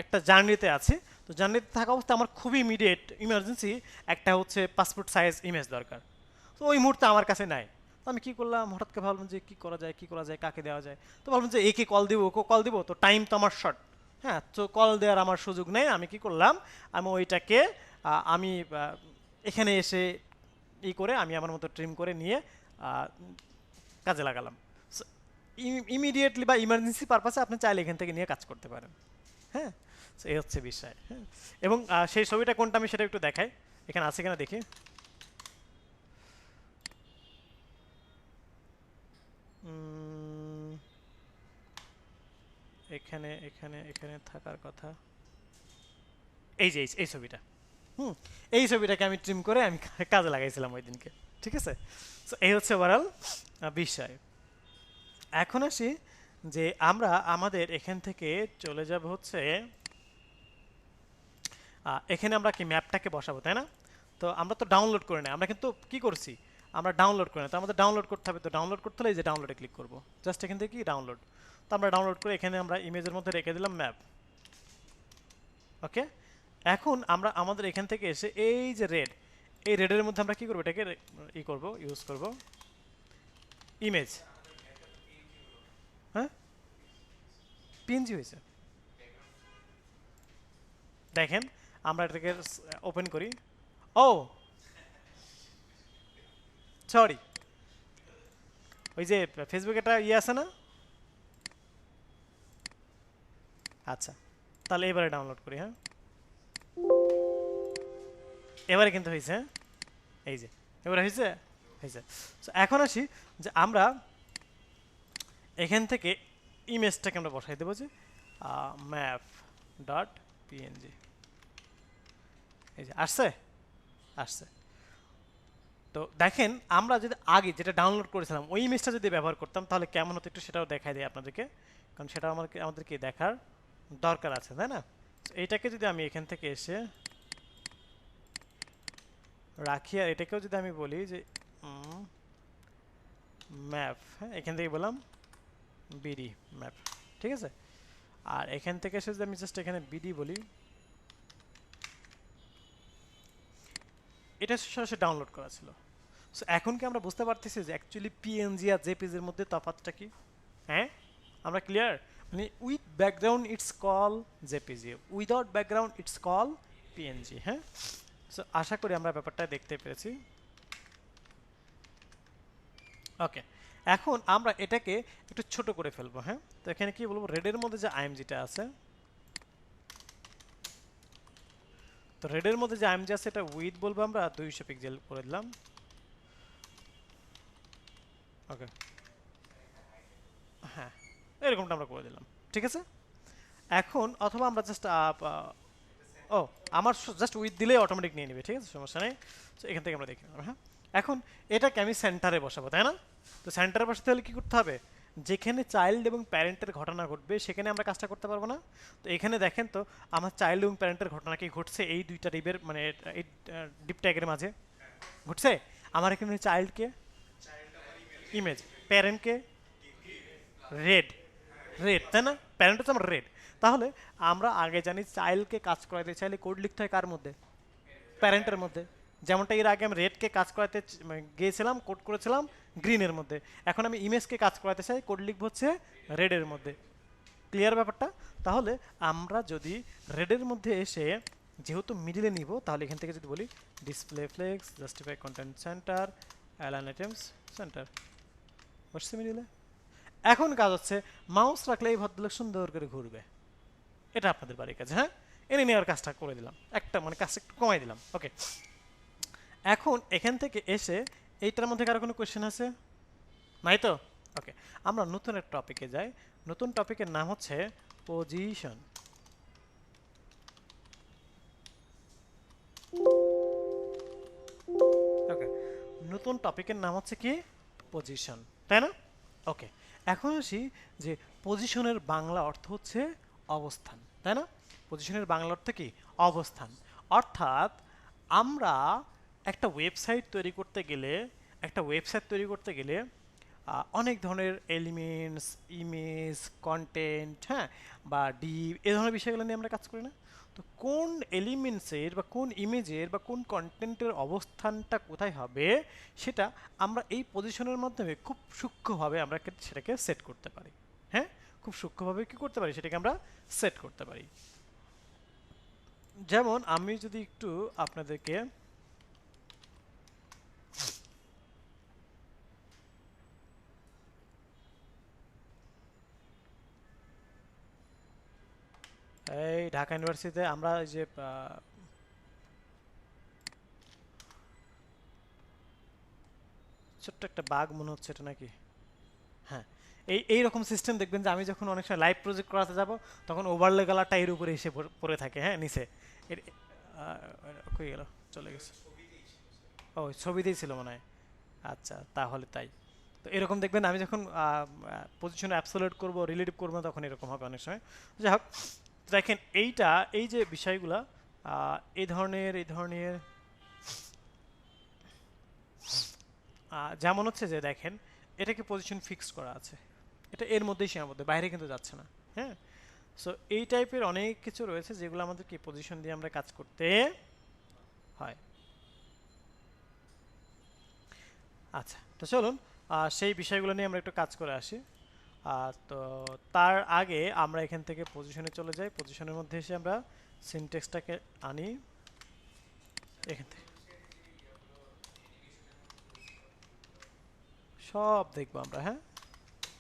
একটা জার্নিতে আছি, তো জার্নিতে থাকা অবস্থায় আমার খুবই ইমিডিয়েট ইমার্জেন্সি একটা হচ্ছে পাসপোর্ট সাইজ ইমেজ দরকার। তো ওই মুহূর্তে আমার কাছে নাই। তো আমি কি করলাম, হঠাৎ করে ভাবলাম যে কী করা যায়, কাকে দেওয়া যায়। তো ভাবলাম যে একে কল দিব, ওকে কল দিব, তো টাইম তো আমার শর্ট। হ্যাঁ, তো কল দেওয়ার আমার সুযোগ নেই। আমি কি করলাম, আমি ওইটাকে আমি এখানে এসে করে আমি আমার মতো ট্রিম করে নিয়ে কাজে লাগালাম। ইমিডিয়েটলি বা ইমার্জেন্সি পারপাসে আপনি চাইলে এখান থেকে নিয়ে কাজ করতে পারেন। হ্যাঁ, তো এই হচ্ছে বিষয়। হ্যাঁ, এবং সেই ছবিটা কোনটা আমি সেটা একটু দেখাই, এখানে আছে কিনা দেখি। এখানে এখানে এখানে থাকার কথা, এই যে এই ছবিটা। এই ছবিটাকে আমি ট্রিম করে আমি কাজে লাগাইছিলাম ওই দিনকে। ঠিক আছে, তো এই হচ্ছে ওভারঅল বিষয়। এখন আসি যে আমরা আমাদের এখান থেকে চলে যাব হচ্ছে এখানে আমরা কি ম্যাপটাকে বসাবো, তাই না? তো আমরা তো ডাউনলোড করে নেই, আমরা কিন্তু কি করছি, আমরা ডাউনলোড করে না। তো আমাদের ডাউনলোড করতে হবে, তো ডাউনলোড করতে হলে এই যে ডাউনলোডে ক্লিক করব, জাস্ট এখান থেকে কি ডাউনলোড। তো আমরা ডাউনলোড করে এখানে আমরা ইমেজের মধ্যে রেখে দিলাম ম্যাপ। ওকে, এখন আমরা আমাদের এখান থেকে এসে এই যে রেড, এই রেডের মধ্যে আমরা কি করবো, এটাকে ইউজ করব ইমেজ। হ্যাঁ, পিএনজি হয়েছে, দেখেন আমরা এটাকে ওপেন করি। ও সরি, ওই যে ফেসবুকে একটা আছে না। আচ্ছা, তাহলে এবারে ডাউনলোড করি। হ্যাঁ, এবারে কিন্তু হয়েছে। হ্যাঁ, এই যে এবারে হয়েছে হয়েছে। এখন আসি যে আমরা এখান থেকে ইমেজটাকে আমরা বসাই দেবো যে ম্যাপ ডট পিএনজি। এই যে আসছে আসছে। তো দেখেন আমরা যদি আগে যেটা ডাউনলোড করেছিলাম ওই ইমেজটা যদি ব্যবহার করতাম তাহলে কেমন হতো একটু সেটাও দেখাই দিই আপনাদেরকে, কারণ সেটা আমাদেরকে দেখার দরকার আছে, তাই না? এইটাকে যদি আমি এখান থেকে এসে রাখি আর এটাকেও যদি আমি বলি যে ম্যাপ, হ্যাঁ এখান থেকে বললাম বিডি ম্যাপ, ঠিক আছে? আর এখান থেকে এসে যদি আমি জাস্ট এখানে বিডি বলি, এটা সরাসরি ডাউনলোড করা ছিল। সো এখন কি আমরা বুঝতে পারতেছি যে অ্যাকচুয়ালি পিএনজি আর জেপিজির মধ্যে তফাৎটা কি? হ্যাঁ, আমরা ক্লিয়ার? মানে with background it's call JPG, without background it's call PNG. হ্যাঁ, সো আশা করি আমরা ব্যাপারটা দেখতে পেরেছি। ওকে, এখন আমরা এটাকে একটু ছোট করে ফেলবো। হ্যাঁ, তো এখানে কি বলবো, রেডের মধ্যে যে আইএমজিটা আছে, তো রেডের মধ্যে যে আইএমজি আছে এটা উইথ বলবো আমরা 200 পিক্সেল করে দিলাম। ওকে, হ্যাঁ এরকমটা আমরা করে দিলাম, ঠিক আছে? এখন অথবা আমরা জাস্ট ও আমার জাস্ট উইথ দিলেই অটোমেটিক নিয়ে নেবে, ঠিক আছে, সমস্যা নেই। তো এখান থেকে আমরা দেখে নেব। হ্যাঁ, এখন এটাকে আমি সেন্টারে বসাবো, তাই না? তো সেন্টারে বসাতে হলে কি করতে হবে, যেখানে চাইল্ড এবং প্যারেন্টের ঘটনা ঘটবে সেখানে আমরা কাজটা করতে পারবো না। তো এখানে দেখেন তো আমার চাইল্ড এবং প্যারেন্টের ঘটনা কি ঘটছে এই দুইটা ডিপের মানে এই ডিপ ট্যাগের মাঝে ঘটছে। আমার এখানে চাইল্ডকে ইমেজ, প্যারেন্টকে রেড, রেড তাই না? প্যারেন্ট হচ্ছে আমার রেড। তাহলে আমরা আগে জানি চাইল্ডকে কাজ করাতে চাইলে কোড লিখতে হয় কার মধ্যে, প্যারেন্টের মধ্যে। যেমনটা এর আগে আমি রেডকে কাজ করাতে গিয়েছিলাম, কোড করেছিলাম গ্রিনের মধ্যে। এখন আমি ইমেজকে কাজ করাতে চাই, কোড লিখব হচ্ছে রেডের মধ্যে। ক্লিয়ার ব্যাপারটা? তাহলে আমরা যদি রেডের মধ্যে এসে যেহেতু মিডিলে নিব, তাহলে এখান থেকে যদি বলি display flakes justify content centre align items centre, বসছে মিডিলে। এখন কাজ হচ্ছে মাউস রাখলে এই ভদ্রলোক সুন্দর করে ঘুরবে। এটা আপনাদের বাড়ির কাজ। হ্যাঁ, এনে নেওয়ার কাজটা করে দিলাম, একটা মানে কাজটা একটু কমাই দিলাম। ওকে, এখন এখান থেকে এসে এইটার মধ্যে কারো কোনো কোয়েশ্চেন আছে? নাই তো? ওকে, আমরা নতুন একটা টপিকে যাই। নতুন টপিকের নাম হচ্ছে পজিশন। ওকে, নতুন টপিকের নাম হচ্ছে কি, পজিশন, তাই না? ওকে, এখন আসি যে পজিশনের বাংলা অর্থ হচ্ছে অবস্থান, তাই না? পজিশনের বাংলা অর্থ কি, অবস্থান। অর্থাৎ আমরা একটা ওয়েবসাইট তৈরি করতে গেলে, একটা ওয়েবসাইট তৈরি করতে গেলে অনেক ধরনের এলিমেন্টস, ইমেজ, কন্টেন্ট, হ্যাঁ, বা ডিভ, এই ধরনের বিষয়গুলো নিয়ে আমরা কাজ করি না? তো কোন এলিমেন্টসের বা কোন ইমেজের বা কোন কন্টেন্টের অবস্থানটা কোথায় হবে সেটা আমরা এই পজিশনের মাধ্যমে খুব সূক্ষ্মভাবে আমরা সেটাকে সেট করতে পারি। হ্যাঁ, খুব সূক্ষ্মভাবে কি করতে পারি, সেটাকে আমরা সেট করতে পারি। যেমন আমি যদি একটু আপনাদেরকে এই ঢাকা ইউনিভার্সিটিতে আমরা যে ছোট্ট একটা বাগ মনে হচ্ছে এটা নাকি, হ্যাঁ, এইরকম সিস্টেম দেখবেন যে আমি যখন অনেক সময় লাইভ প্রজেক্ট করাতে যাব তখন ওভারলে কালারটা এর উপরে এসে পড়ে থাকে, হ্যাঁ নিচে। এর কই গেল, চলে গেছে। ও ছবিতেই ছিল মনে হয়। আচ্ছা তাহলে তাই। তো এরকম দেখবেন আমি যখন পজিশনে অ্যাবসোলিউট করব, রিলেটিভ করব, তখন এরকম হবে অনেক সময়। যাই হোক, দেখেন এইটা, এই যে বিষয়গুলা এই ধরনের যেমন হচ্ছে যে দেখেন এটাকে পজিশন ফিক্সড করা আছে, এটা এর মধ্যেই সীমাবদ্ধ, বাইরে কিন্তু যাচ্ছে না। হ্যাঁ, সো এই টাইপের অনেক কিছু রয়েছে যেগুলো আমাদেরকে পজিশন দিয়ে আমরা কাজ করতে হয়। আচ্ছা, তো চলুন সেই বিষয়গুলো নিয়ে আমরা একটু কাজ করে আসি। তো তার আগে আমরা এখান থেকে পজিশনে চলে যাই। পজিশনের মধ্যে এসে আমরা সিনট্যাক্সটাকে আনি এখান থেকে, সব দেখবো আমরা। হ্যাঁ,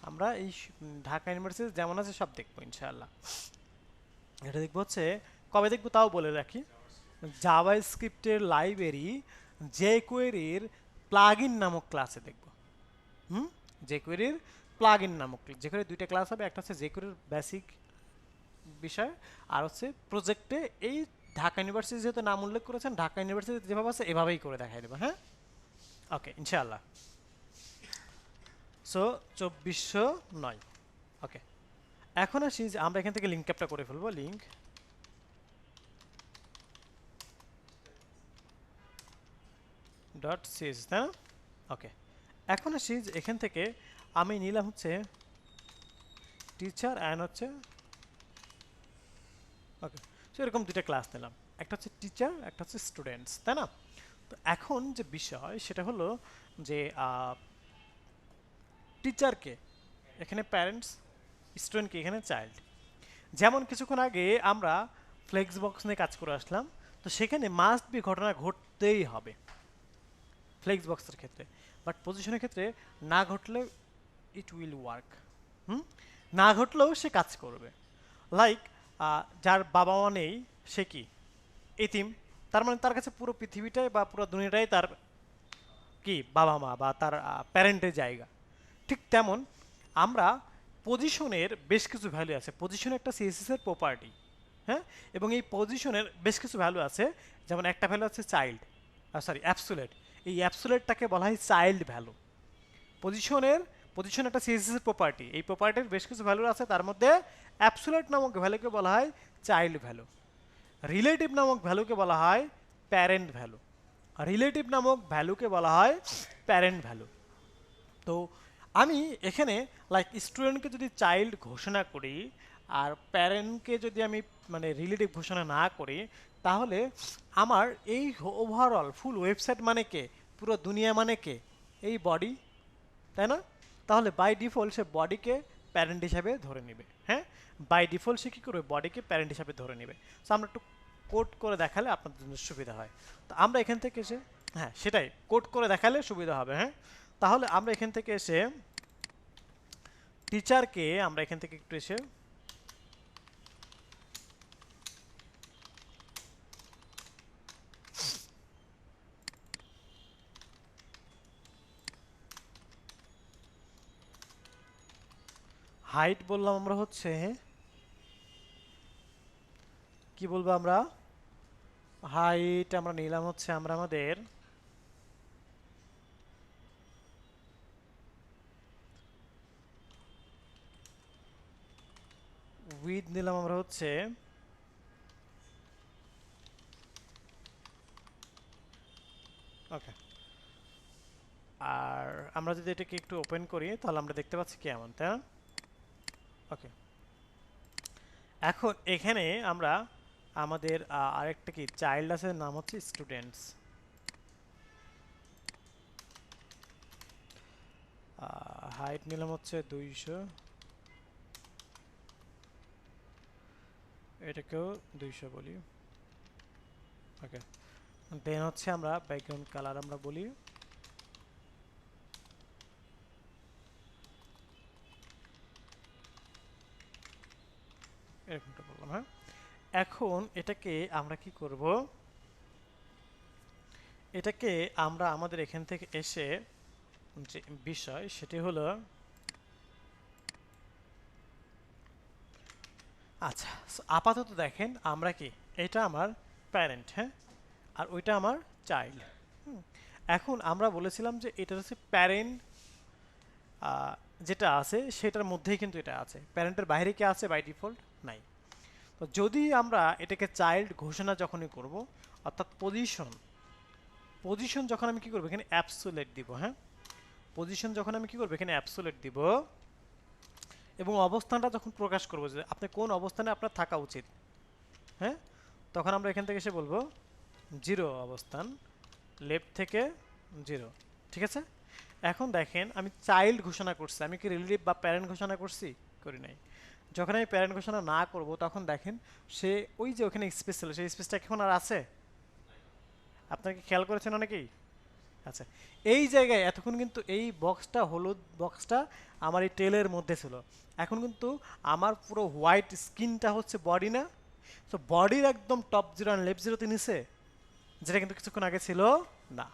আমরা এই ঢাকা ইউনিভার্সিটি যেমন আছে সব দেখবো ইনশাআল্লাহ। এটা দেখবো হচ্ছে কবে দেখবো তাও বলে রাখি, জাভা স্ক্রিপ্টের লাইব্রেরি জেকুয়েরির প্লাগইন নামক ক্লাসে দেখবো। জেকুয়েরির প্লাগইন নামক, জেকুয়েরির দুইটা ক্লাস হবে, একটা হচ্ছে জেকুয়েরির বেসিক বিষয়, আর হচ্ছে প্রজেক্টে এই ঢাকা ইউনিভার্সিটি যেহেতু নাম উল্লেখ করেছেন, ঢাকা ইউনিভার্সিটি যেভাবে আছে এভাবেই করে দেখাই দেবো। হ্যাঁ, ওকে ইনশাআল্লাহ। সো 2409। ওকে, এখন আসি যে আমরা এখান থেকে লিঙ্ক ক্যাপটা করে ফেলবো, লিঙ্ক ডট সিএস, তাই না? ওকে, এখন আসি যে এখান থেকে আমি নিলাম হচ্ছে টিচার অ্যান্ড হচ্ছে, ওকে, সো এরকম দুইটা ক্লাস নিলাম, একটা হচ্ছে টিচার, একটা হচ্ছে স্টুডেন্টস, তাই না? তো এখন যে বিষয় সেটা হলো যে টিচারকে এখানে প্যারেন্টস, স্টুডেন্টকে এখানে চাইল্ড। যেমন কিছুক্ষণ আগে আমরা ফ্লেক্স বক্স নিয়ে কাজ করে আসলাম, তো সেখানে মাস্ট বি ঘটনা ঘটতেই হবে ফ্লেক্স বক্সের ক্ষেত্রে, বাট পজিশনের ক্ষেত্রে না ঘটলে ইট উইল ওয়ার্ক। হুম, না ঘটলেও সে কাজ করবে। লাইক যার বাবা মা নেই সে কি এতিম, তার মানে তার কাছে পুরো পৃথিবীটাই বা পুরো দুনিয়াটাই তার কি বাবা মা বা তার প্যারেন্টের জায়গা। ঠিক তেমন আমরা পজিশনের বেশ কিছু ভ্যালু আছে, পজিশন একটা সিএসএস এর প্রপার্টি, হ্যাঁ, এবং এই পজিশনের বেশ কিছু ভ্যালু আছে, যেমন একটা ভ্যালু আছে চাইল্ড, সরি অ্যাবসোলেট, এই অ্যাবসোলেটটাকে বলা হয় চাইল্ড ভ্যালু। পজিশন একটা সিএসএস এর প্রপার্টি, এই প্রপার্টির বেশ কিছু ভ্যালু আছে, তার মধ্যে অ্যাবসোলেট নামক ভ্যালুকে বলা হয় চাইল্ড ভ্যালু, রিলেটিভ নামক ভ্যালুকে বলা হয় প্যারেন্ট ভ্যালু, রিলেটিভ নামক ভ্যালুকে বলা হয় প্যারেন্ট ভ্যালু। তো আমি এখানে লাইক স্টুডেন্টকে যদি চাইল্ড ঘোষণা করি আর প্যারেন্টকে যদি আমি মানে রিলেটিভ ঘোষণা না করি, তাহলে আমার এই ওভারঅল ফুল ওয়েবসাইট মানে কে, পুরো দুনিয়া মানে কে, এই বডি, তাই না? তাহলে বাই ডিফল্ট সে বডিকে প্যারেন্ট হিসাবে ধরে নেবে, হ্যাঁ, বাই ডিফল্ট সে কী করবে, বডিকে প্যারেন্ট হিসাবে ধরে নেবে। সো আমরা একটু কোড করে দেখালে আপনাদের জন্য সুবিধা হয়। তো আমরা এখান থেকে এসে, হ্যাঁ সেটাই, কোড করে দেখালে সুবিধা হবে, হ্যাঁ। তাহলে আমরা এখান থেকে এসে টিচারকে আমরা এখান থেকে একটু এসে হাইট বললাম, আমরা হচ্ছে কি বলবো, আমরা হাইট আমরা নিলাম হচ্ছে আমরা আমাদের উইথ নিলাম আমরা হচ্ছে ওকে। আর আমরা যদি এটাকে একটু ওপেন করি তাহলে আমরা দেখতে পাচ্ছি কেমন, তাই না? ওকে, এখন এখানে আমরা আমাদের আরেকটা কি চাইল্ড আছে, নাম হচ্ছে স্টুডেন্টস, হাইট নিলাম হচ্ছে 200, এটাকেও 200 বলি, ওকে। দেন হচ্ছে আমরা ব্যাকগ্রাউন্ড কালার আমরা বলি এরকমটা বললাম, হ্যাঁ। এখন এটাকে আমরা কি করব, এটাকে আমরা আমাদের এখান থেকে এসে যে বিষয় সেটি হলো, আচ্ছা আপাতত দেখেন আমরা কি, এটা আমার প্যারেন্ট, হ্যাঁ, আর ওইটা আমার চাইল্ড। এখন আমরা বলেছিলাম যে এটা হচ্ছে প্যারেন্ট, যেটা আছে সেটার মধ্যেই কিন্তু এটা আছে, প্যারেন্টের বাইরে কি আছে বাই ডিফল্ট নাই। তো যদি আমরা এটাকে চাইল্ড ঘোষণা যখনই করব, অর্থাৎ পজিশন, পজিশন যখন আমি কি করব এখানে অ্যাবসোলেট দিব, হ্যাঁ, পজিশন যখন আমি কি করব এখানে অ্যাবসোলেট দিব, এবং অবস্থানটা যখন প্রকাশ করব যে আপনি কোন অবস্থানে আপনার থাকা উচিত, হ্যাঁ, তখন আমরা এখান থেকে এসে বলবো 0 অবস্থান, লেফট থেকে 0, ঠিক আছে। এখন দেখেন আমি চাইল্ড ঘোষণা করছি, আমি কি রিলেটিভ বা প্যারেন্ট ঘোষণা করছি, করি নাই। যখন আমি প্যারেন্ট ঘোষণা না করব তখন দেখেন সে ওই যে ওখানে স্পেস ছিল সেই স্পেসটা এখন আর আছে, আপনারা কি খেয়াল করেছেন অনেকেই? আচ্ছা, এই জায়গায় এতক্ষণ কিন্তু এই বক্সটা, হলুদ বক্সটা আমার এই টেলের মধ্যে ছিল, এখন কিন্তু আমার পুরো হোয়াইট স্কিনটা হচ্ছে বডি না, তো বডির একদম টপ 0 আর লেফট 0 তে নিছে, যেটা কিন্তু কিছুক্ষণ আগে ছিল না।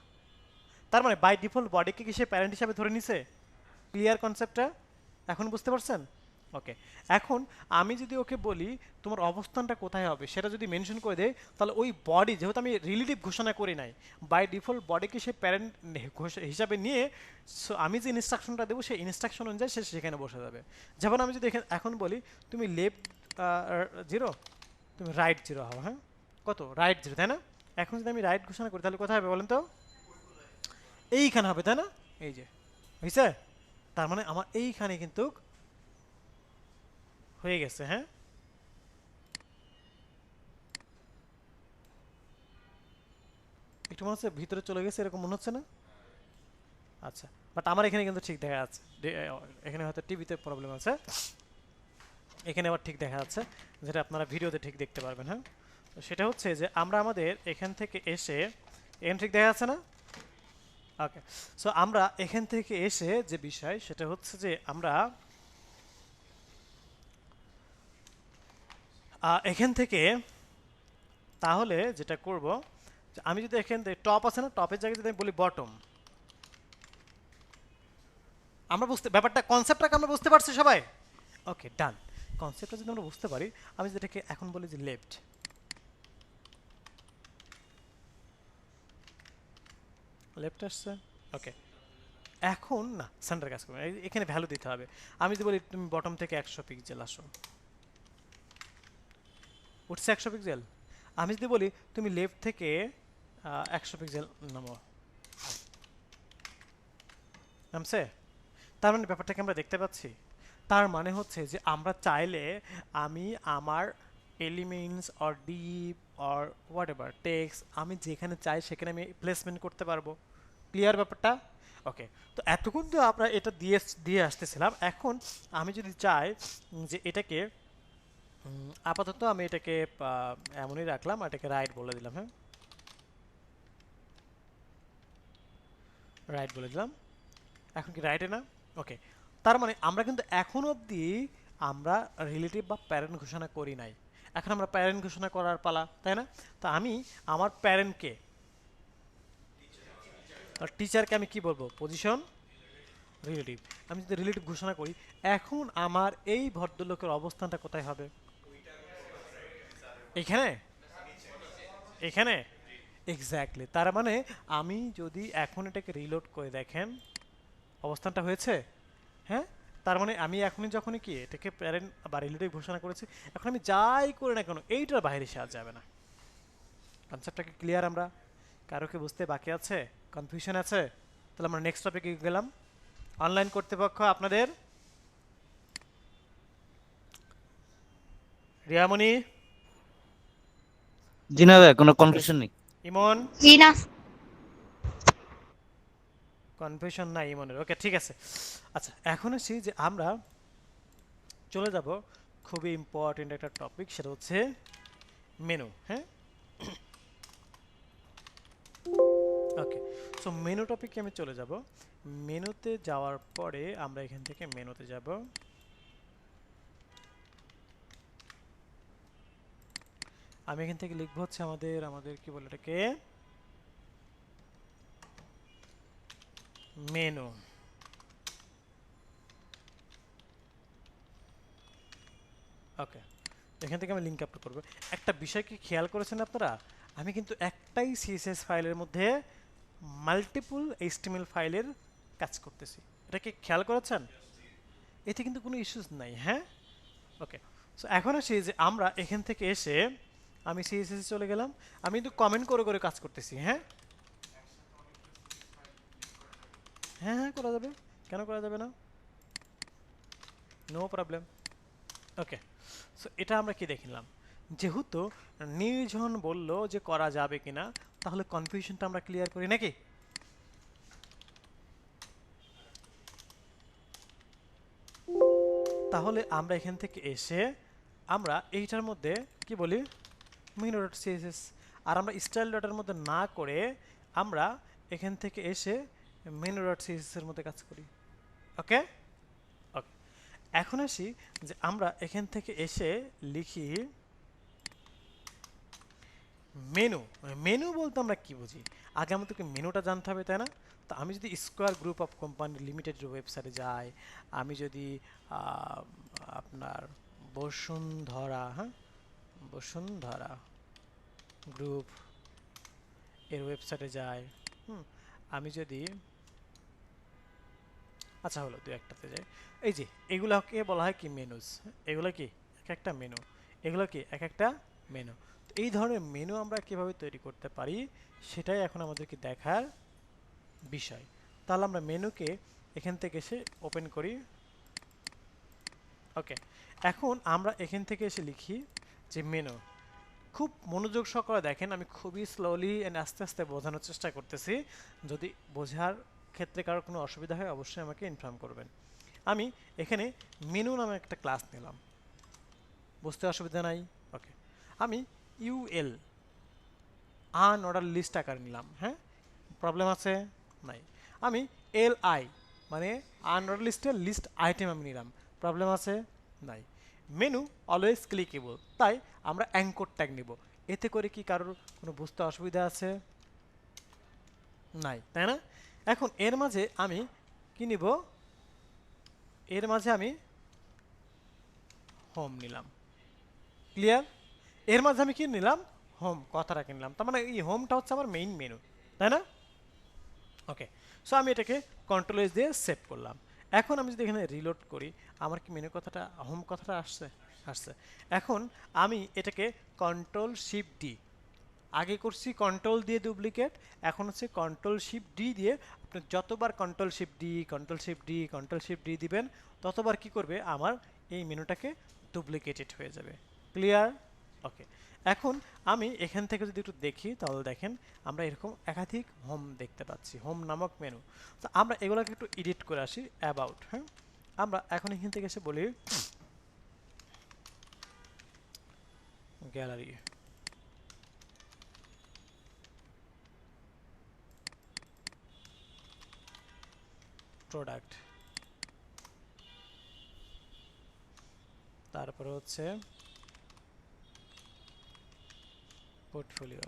তার মানে বাই ডিফল্ট বডিকে কি সে প্যারেন্ট হিসাবে ধরে নিছে? ক্লিয়ার কনসেপ্টটা এখন বুঝতে পারছেন? ওকে, এখন আমি যদি ওকে বলি তোমার অবস্থানটা কোথায় হবে সেটা যদি মেনশন করে দেয়, তাহলে ওই বডি, যেহেতু আমি রিলেটিভ ঘোষণা করি নাই, বাই ডিফল্ট বডিকে সে প্যারেন্ট হিসাবে নিয়ে, সো আমি যে ইনস্ট্রাকশনটা দেবো সেই ইনস্ট্রাকশন অনুযায়ী সে সেখানে বসে যাবে। যেমন আমি যদি এখন বলি তুমি লেফট 0, তুমি রাইট 0 হও, হ্যাঁ কত রাইট 0, তাই না? এখন যদি আমি রাইট ঘোষণা করি তাহলে কোথায় হবে বলেন তো? এইখানে হবে, তাই না? এই যে হয়েছে, তার মানে আমার এইখানে কিন্তু হয়ে গেছে। হ্যাঁ, একটু মনে হচ্ছে ভিতরে চলে গেছে এরকম মনে হচ্ছে না? আচ্ছা, বাট আমার এখানে কিন্তু ঠিক দেখা যাচ্ছে, এখানে হয়তো টিভিতে প্রবলেম আছে, এখানে আবার ঠিক দেখা যাচ্ছে, যেটা আপনারা ভিডিওতে ঠিক দেখতে পারবেন। হ্যাঁ, তো সেটা হচ্ছে যে আমরা আমাদের এখান থেকে এসে, এখানে ঠিক দেখা যাচ্ছে না? ওকে, সো আমরা এখান থেকে এসে যে বিষয় সেটা হচ্ছে যে আমরা এখান থেকে তাহলে যেটা করব, আমি যদি এখান থেকে টপ আছে না, টপের জায়গায় যদি আমি বলি বটম, আমরা ব্যাপারটা কনসেপ্টটাকে আমরা বুঝতে পারছি সবাই? ওকে, ডান। কনসেপ্টটা যদি আমরা বুঝতে পারি, আমি যেটাকে এখন বলি যে লেফট, লেফট আসছে। ওকে, এখন না সেন্টার কাজ করবে, এখানে ভ্যালু দিতে হবে। আমি যদি বলি তুমি বটম থেকে 100 পিক্সেল আসো, উঠছে 100 পিক্সেল। আমি যদি বলি তুমি লেফট থেকে 100 পিক্সেল নামো, নামছে। তার মানে ব্যাপারটাকে আমরা দেখতে পাচ্ছি। তার মানে হচ্ছে যে আমরা চাইলে আমি আমার elements or deep or what ever text আমি যেখানে চাই সেখানে আমি প্লেসমেন্ট করতে পারবো। ক্লিয়ার ব্যাপারটা? ওকে, তো এতক্ষণ তো আমরা এটা দিয়ে দিয়ে আসতেছিলাম। এখন আমি যদি চাই যে এটাকে আপাতত আমি এটাকে এমনই রাখলাম, আর এটাকে রাইট বলে দিলাম। হ্যাঁ, রাইট বলে দিলাম। এখন কি রাইটে না? ওকে, তার মানে আমরা কিন্তু এখন অবধি আমরা রিলেটিভ বা প্যারেন্ট ঘোষণা করি নাই। এখন আমরা প্যারেন্ট ঘোষণা করার পালা, তাই না? তো আমি আমার প্যারেন্টকে, টিচারকে আমি কি বলবো? Position relative. আমি যদি রিলেটিভ ঘোষণা করি, এখন আমার এই ভদ্রলোকের অবস্থানটা কোথায় হবে? এখানে, এখানে এক্স্যাক্টলি। তার মানে আমি যদি এখন এটাকে রিলোড করে দেখেন অবস্থানটা হয়েছে। হ্যাঁ, তার মানে আমি এখনই যখনই কি এটাকে প্যারেন্ট বা রিলেটিভ ঘোষণা করেছি, এখন আমি যাই করি না কেন এইটার বাইরে সে আর যাবে না। কনসেপ্টটা কি ক্লিয়ার? আমরা কারো কি বুঝতে বাকি আছে, কনফিউশন আছে? তাহলে আমরা নেক্সট টপিকে গেলাম। অনলাইন কর্তৃপক্ষ আপনাদের রিয়ামণি, জি না ভাই, কোনো কনফিউশন নেই। ইমন, জি না। কনফিউশন নাই ইমনের। ওকে, ঠিক আছে। আচ্ছা, এখন আসি যে আমরা চলে যাব খুবই ইম্পর্টেন্ট একটা টপিক, সেটা হচ্ছে মেনু। হ্যাঁ, ওকে, সো মেনু টপিকে আমি চলে যাব। মেনুতে যাওয়ার পরে আমরা এখান থেকে মেনুতে যাব। আমি এখান থেকে লিখবো হচ্ছে আমাদের আমাদের কি বলে এটাকে, মেনু। ওকে, এখান থেকে আমি লিঙ্ক আপ করবো। একটা বিষয় কি খেয়াল করেছেন আপনারা, আমি কিন্তু একটাই সিএসএস ফাইলের মধ্যে মাল্টিপল এইচটিএমএল ফাইলের কাজ করতেছি। এটা কি খেয়াল করেছেন? এতে কিন্তু কোনো ইস্যুস নাই। হ্যাঁ, ওকে, সো এখন আসি যে আমরা এখান থেকে এসে আমি সিএসএস চলে গেলাম, আমি কিন্তু কমেন্ট করে করে কাজ করতেছি। হ্যাঁ, হ্যাঁ হ্যাঁ করা যাবে, কেন করা যাবে না? No problem. ওকে, সো এটা আমরা কি দেখলাম, যেহেতু নির্জন বলল যে করা যাবে কিনা, তাহলে কনফিউশনটা আমরা ক্লিয়ার করি নাকি? তাহলে আমরা এখান থেকে এসে আমরা এইটার মধ্যে কি বলি, মেনু ডট সিএসএস, আর আমরা স্টাইল ডটের মধ্যে না করে আমরা এখান থেকে এসে মেনু ডট সিএসএস এর মধ্যে কাজ করি। ওকে, ওকে, এখন আসি যে আমরা এখান থেকে এসে লিখি মেনু। মেনু বলতে আমরা কি বুঝি? আগে আমাদেরকে মেনুটা জানতে হবে, তাই না? তো আমি যদি স্কোয়ার গ্রুপ অফ কোম্পানি লিমিটেডের ওয়েবসাইটে যাই, আমি যদি আপনার বসুন্ধরা, হ্যাঁ, বসুন্ধরা গ্রুপ এর ওয়েবসাইটে যাই, আমি যদি আচ্ছা হলো দু একটাতে যাই, এই যে এগুলোকে বলা হয় কি মেনুস, এগুলো কি এক একটা মেনু, এগুলো কি এক একটা মেনু। এই ধরনের মেনু আমরা কিভাবে তৈরি করতে পারি সেটাই এখন আমাদেরকে দেখার বিষয়। তাহলে আমরা মেনুকে এখান থেকে এসে ওপেন করি। ওকে, এখন আমরা এখান থেকে এসে লিখি যে মেনু। খুব মনোযোগ সহকারে দেখেন, আমি খুবই স্লোলি এন্ড আস্তে আস্তে বোঝানোর চেষ্টা করতেছি। যদি বোঝার ক্ষেত্রে কারোর কোনো অসুবিধা হয় অবশ্যই আমাকে ইনফর্ম করবেন। আমি এখানে মেনু নামে একটা ক্লাস নিলাম, বুঝতে অসুবিধা নাই। ওকে, আমি ইউএল আনঅর্ডার লিস্ট আকার নিলাম, হ্যাঁ, প্রবলেম আছে নাই। আমি এলআই মানে আনঅর্ডার লিস্টের লিস্ট আইটেম আমি নিলাম, প্রবলেম আছে নাই। মেনু অলওয়েজ ক্লিকেবল, তাই আমরা অ্যাঙ্কর ট্যাগ নিব। এতে করে কি কারোর কোনো বুঝতে অসুবিধা আছে? নাই, তাই না? এখন এর মাঝে আমি কি নিব? এর মাঝে আমি হোম নিলাম, ক্লিয়ার? এর মাঝে আমি কি নিলাম? হোম কথাটা কিনলাম, তার মানে এই হোমটা হচ্ছে আমার মেইন মেনু, তাই না? ওকে, সো আমি এটাকে কন্ট্রোল এস দিয়ে সেভ করলাম। এখন আমি যদি এখানে রিলোড করি, আমার কি মেনু কথাটা, হোম কথাটা আসছে? আসছে। এখন আমি এটাকে কন্ট্রোল শিফট ডি, আগে করছি কন্ট্রোল দিয়ে ডুপ্লিকেট, এখন হচ্ছে কন্ট্রোল শিফট ডি দিয়ে আপনি যতবার control shift D, control shift D, control shift D দিবেন ততবার কি করবে, আমার এই মেনুটাকে ডুপ্লিকেটেড হয়ে যাবে। ক্লিয়ার? ওকে, এখন আমি এখান থেকে যদি একটু দেখি তাহলে দেখেন আমরা এরকম একাধিক হোম দেখতে পাচ্ছি, হোম নামক মেনু। তো আমরা এগুলোকে একটু এডিট করে আসি, অ্যাবাউট, হ্যাঁ, আমরা এখন এখান থেকে এসে বলি গ্যালারি, প্রোডাক্ট, তারপরে হচ্ছে পোর্টফোলিও।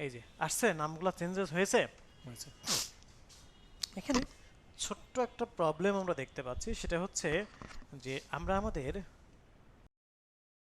এই যে আসছে, নামগুলো চেঞ্জেস হয়েছে। এখানে ছোট্ট একটা প্রবলেম আমরা দেখতে পাচ্ছি, সেটা হচ্ছে যে আমরা আমাদের